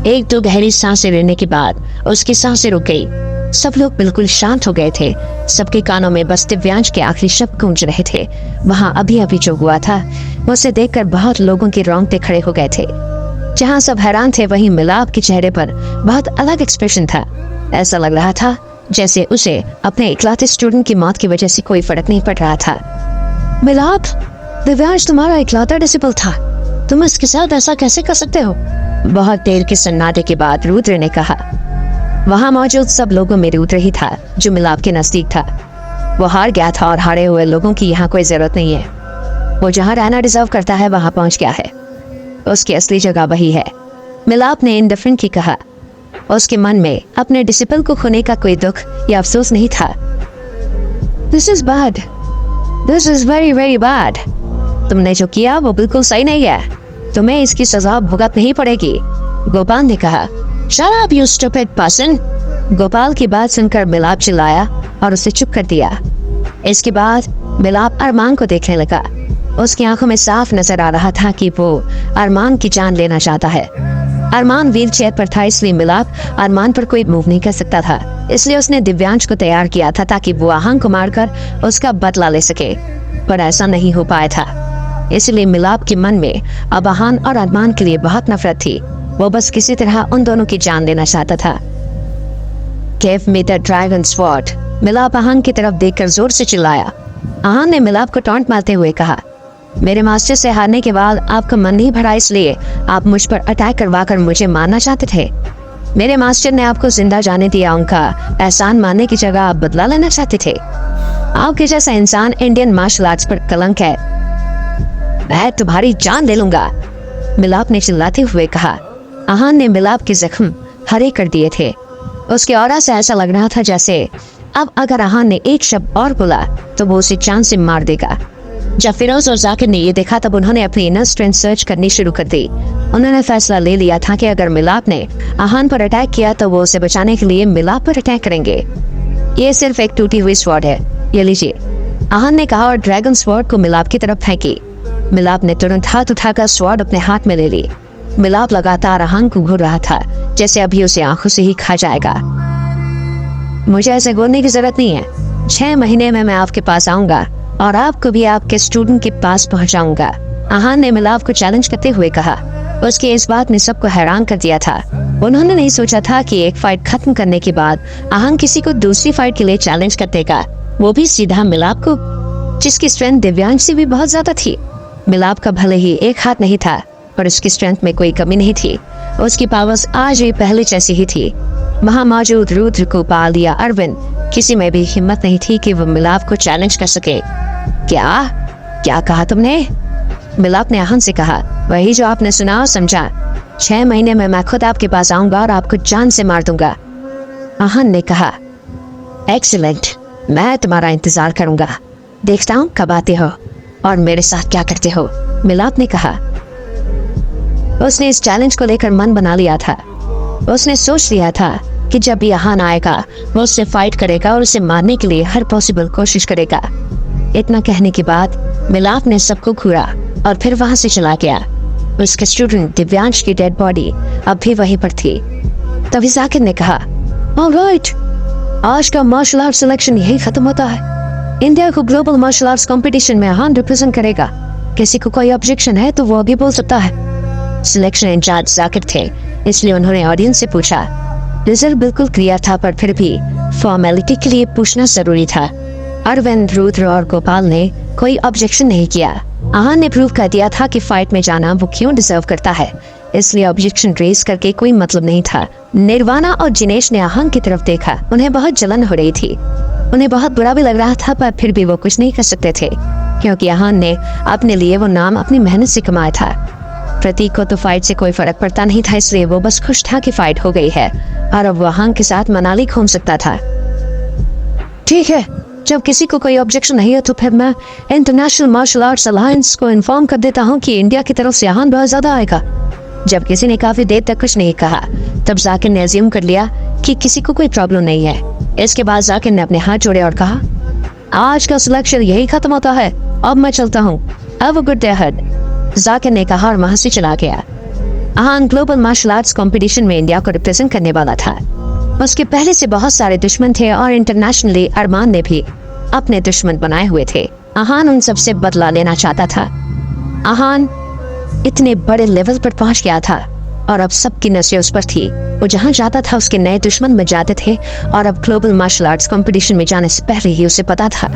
एक दो गहरी सांसें लेने के बाद उसकी सांसें रुक गई। सब लोग बिल्कुल शांत हो गए थे। सबके कानों में बस दिव्यांश के आखिरी शब्द गूंज रहे थे। वहां अभी अभी जो हुआ था उसे देखकर बहुत लोगों के रोंगटे खड़े हो गए थे। जहां सब हैरान थे वहीं मिलाप के चेहरे पर बहुत अलग एक्सप्रेशन था। ऐसा लग रहा था जैसे उसे अपने इकलौते स्टूडेंट की मौत की वजह से कोई फर्क नहीं पड़ रहा था। मिलाप, दिव्यांश तुम्हारा इकलौता डिसिपल था, तुम इसके साथ ऐसा कैसे कर सकते हो? बहुत देर के सन्नाटे के बाद रुद्र ने कहा। वहां मौजूद सब लोगों में रुद्र ही था जो मिलाप के नजदीक था। वो हार गया था और हारे हुए लोगों की यहाँ कोई जरूरत नहीं है। वो जहाँ रहना डिजर्व करता है वहां पहुंच गया है। उसकी असली जगह वही है। मिलाप ने इंडिफरेंटली कहा। उसके मन में अपने डिसिपल को खोने का कोई दुख या अफसोस नहीं था। This is bad, this is very very bad. तुमने जो किया वो बिल्कुल सही नहीं है, तुम्हें इसकी सजा भुगतनी ही पड़ेगी, गोपाल ने कहा। Shut up, you stupid person! Gopal की बात सुनकर मिलाप चिल्लाया और उसे चुप कर दिया। इसके बाद मिलाप अरमान को देखने लगा। उसकी आंखों में साफ नजर आ रहा था कि वो अरमान की जान लेना चाहता है। अरमान व्हील चेयर पर था, इसलिए मिलाप अरमान पर कोई मूव नहीं कर सकता था। इसलिए उसने दिव्यांश को तैयार किया था ताकि वो आहंग को मारकर उसका बदला ले सके, पर ऐसा नहीं हो पाया था। इसलिए मिलाप के मन में अब आहान और अरमान के लिए बहुत नफरत थी। वो बस किसी तरह उन दोनों की जान लेना चाहता था। Give me the dragon sword! मिलाप आहान की तरफ देखकर जोर से चिल्लाया। आहान ने मिलाप को टॉन्ट मारते हुए कहा, मेरे मास्टर से हारने के बाद आपका मन नहीं भरा, इसलिए आप मुझ पर अटैक करवा कर मुझे मारना चाहते थे। मेरे मास्टर ने आपको जिंदा जाने दिया, उनका एहसान मानने की जगह आप बदला लेना चाहते थे। आपके जैसा इंसान इंडियन मार्शल आर्ट्स पर कलंक है। मैं तुम्हारी जान ले लूंगा, मिलाप ने चिल्लाते हुए कहा। आहान ने मिलाप के जख्म हरे कर दिए थे। उसके ऑरा से ऐसा लग रहा था जैसे अब अगर आहान ने एक शब्द और बोला तो वो उसे जान से मार देगा। जब फिरोज और जाकिर ने ये देखा तब उन्होंने अपनी इनर स्ट्रेंथ सर्च करनी शुरू कर दी। उन्होंने फैसला ले लिया था कि अगर मिलाप ने आहान पर अटैक किया तो वो उसे बचाने के लिए मिलाप पर अटैक करेंगे। ये सिर्फ एक टूटी हुई स्वॉर्ड है, ये लीजिए, आहान ने कहा और ड्रैगन स्वॉर्ड को मिलाप की तरफ फेंकी। मिलाप ने तुरंत हाथ उठाकर स्वॉर्ड अपने हाथ में ले ली। मिलाप लगातार आहान को घूर रहा था जैसे अभी उसे आंखों से ही खा जाएगा। मुझे ऐसे घूरने की जरूरत नहीं है। 6 महीने में मैं आपके पास आऊंगा और आपको भी आपके स्टूडेंट के पास पहुंचाऊंगा, आहान ने मिलाप को चैलेंज करते हुए कहा। उसकी इस बात ने सबको हैरान कर दिया था। उन्होंने नहीं सोचा था कि एक फाइट खत्म करने के बाद आहान किसी को दूसरी फाइट के लिए चैलेंज कर देगा, वो भी सीधा मिलाप को, जिसकी स्ट्रेंथ दिव्यांश से भी बहुत ज्यादा थी। मिलाप का भले ही एक हाथ नहीं था पर उसकी स्ट्रेंथ में कोई कमी नहीं थी। उसकी पावर्स आज भी पहले जैसी ही थी। वहां मौजूद रुद्र, गोपाल या अरविंद, किसी में भी हिम्मत नहीं थी कि वो मिलाप को चैलेंज कर सके। क्या कहा तुमने? मिलाप ने आहान से कहा, वही जो आपने सुना और समझा। 6 महीने में मैं खुद आपके पास आऊंगा और आपको जान से मार दूंगा, आहान ने कहा। एक्सीलेंट, मैं तुम्हारा इंतजार करूंगा, देखता हूँ कब आते हो और मेरे साथ क्या करते हो, मिलाप ने कहा। उसने इस चैलेंज को लेकर मन बना लिया था। उसने सोच लिया था कि जब भी आहान आएगा वो उससे फाइट करेगा और उसे मारने के लिए हर पॉसिबल कोशिश करेगा। इतना कहने के बाद मिलाप ने सबको घूरा और फिर वहां से चला गया। उसके स्टूडेंट दिव्यांश की डेड बॉडी अब भी वहीं पर थी। तभी जाकिर ने कहा, ऑलराइट, आज का मार्शल आर्ट सिलेक्शन यही खत्म होता है। इंडिया को ग्लोबल मार्शल आर्ट्स कंपटीशन में आहान रिप्रेजेंट करेगा। किसी को कोई ऑब्जेक्शन है तो वो अभी बोल सकता है। सिलेक्शन इंचार्ज जाकिर थे, इसलिए उन्होंने ऑडियंस से पूछा। रिजल्ट बिल्कुल क्लियर था पर फिर भी फॉर्मेलिटी के लिए पूछना जरूरी था। अरविंद, रुद्र और गोपाल ने कोई ऑब्जेक्शन नहीं किया। आहान ने प्रूव कर दिया था कि फाइट में जाना वो क्यों डिजर्व करता है, इसलिए ऑब्जेक्शन रेज करके कोई मतलब नहीं था। निर्वाणा और जिनेश ने आहान की तरफ देखा। उन्हें बहुत जलन हो रही थी। उन्हें बहुत बुरा भी लग रहा था पर फिर भी वो कुछ नहीं कर सकते थे क्योंकि आहान ने अपने लिए वो नाम अपनी मेहनत से कमाया था। प्रतीक को तो फाइट से कोई फर्क पड़ता नहीं था, इसलिए वो बस खुश था कि फाइट हो गई है और अब वो आहान के साथ मनाली घूम सकता था। ठीक है, जब किसी को कोई ऑब्जेक्शन नहीं है तो फिर मैं इंटरनेशनल मार्शल आर्ट्स अलायंस को इन्फॉर्म कर देता हूँ कि इंडिया की तरफ से आहान बहुत ज्यादा आएगा। जब किसी ने काफी देर तक कुछ नहीं कहा तब जाकिर ने अज्यूम कर लिया कि किसी को कोई प्रॉब्लम नहीं है। इसके बाद जाकिर ने अपने हाथ जोड़े और कहा, आज का सिलेक्शन यही खत्म होता है, अब मैं चलता हूँ। Have a good day ahead, Zakir ने कहा और वहां से चला गया। आहान ग्लोबल मार्शल आर्ट्स कंपटीशन में इंडिया को रिप्रेजेंट करने वाला था। उसके पहले से बहुत सारे दुश्मन थे और इंटरनेशनली अरमान ने भी अपने दुश्मन बनाए हुए थे। आहान उन सबसे बदला लेना चाहता था। आहान इतने बड़े लेवल पर पहुंच गया था और अब सबकी नजरें उस पर थी। वो जहां जाता था उसके नए दुश्मन बन जाते थे और अब ग्लोबल मार्शल आर्ट्स कंपटीशन में जाने से पहले ही उसे पता था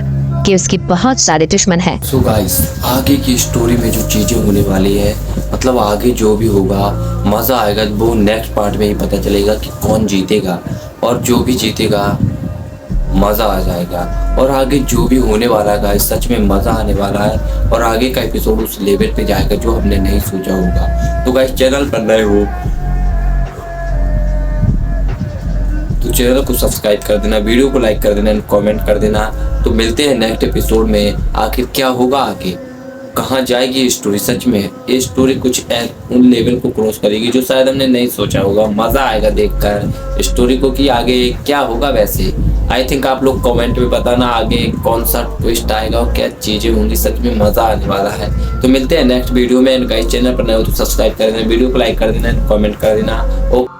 कि उसकी बहुत सारे दुश्मन हैं। सो गाइस, आगे की स्टोरी में जो चीजें होने वाली है, मतलब आगे जो भी होगा मजा आएगा। वो नेक्स्ट पार्ट में ही पता चलेगा कि कौन जीतेगा, और जो भी जीतेगा मजा आ जाएगा। और आगे जो भी होने वाला है गाइस, सच में मजा आने वाला है। और आगे का एपिसोड उस लेवल पे जाएगा जो हमने नहीं सोचा होगा। तो गाइस, चैनल पर नए हो तो चैनल को सब्सक्राइब कर देना, वीडियो को लाइक कर देना, कमेंट कर देना। तो मिलते हैं नेक्स्ट एपिसोड में। आखिर क्या होगा, आगे कहाँ जाएगी ये स्टोरी। सच में ये स्टोरी कुछ उन लेवल को क्रॉस करेगी जो शायद हमने नहीं सोचा होगा। मजा आएगा देखकर स्टोरी को कि आगे क्या होगा। वैसे आई थिंक आप लोग कमेंट में बताना आगे कौन सा ट्विस्ट आएगा और क्या चीजें होंगी। सच में मजा आने वाला है। तो मिलते हैं नेक्स्ट वीडियो में। गाइस, चैनल पर नए हो तो सब्सक्राइब कर देना, वीडियो को लाइक कर देना, कमेंट कर देना। ओके।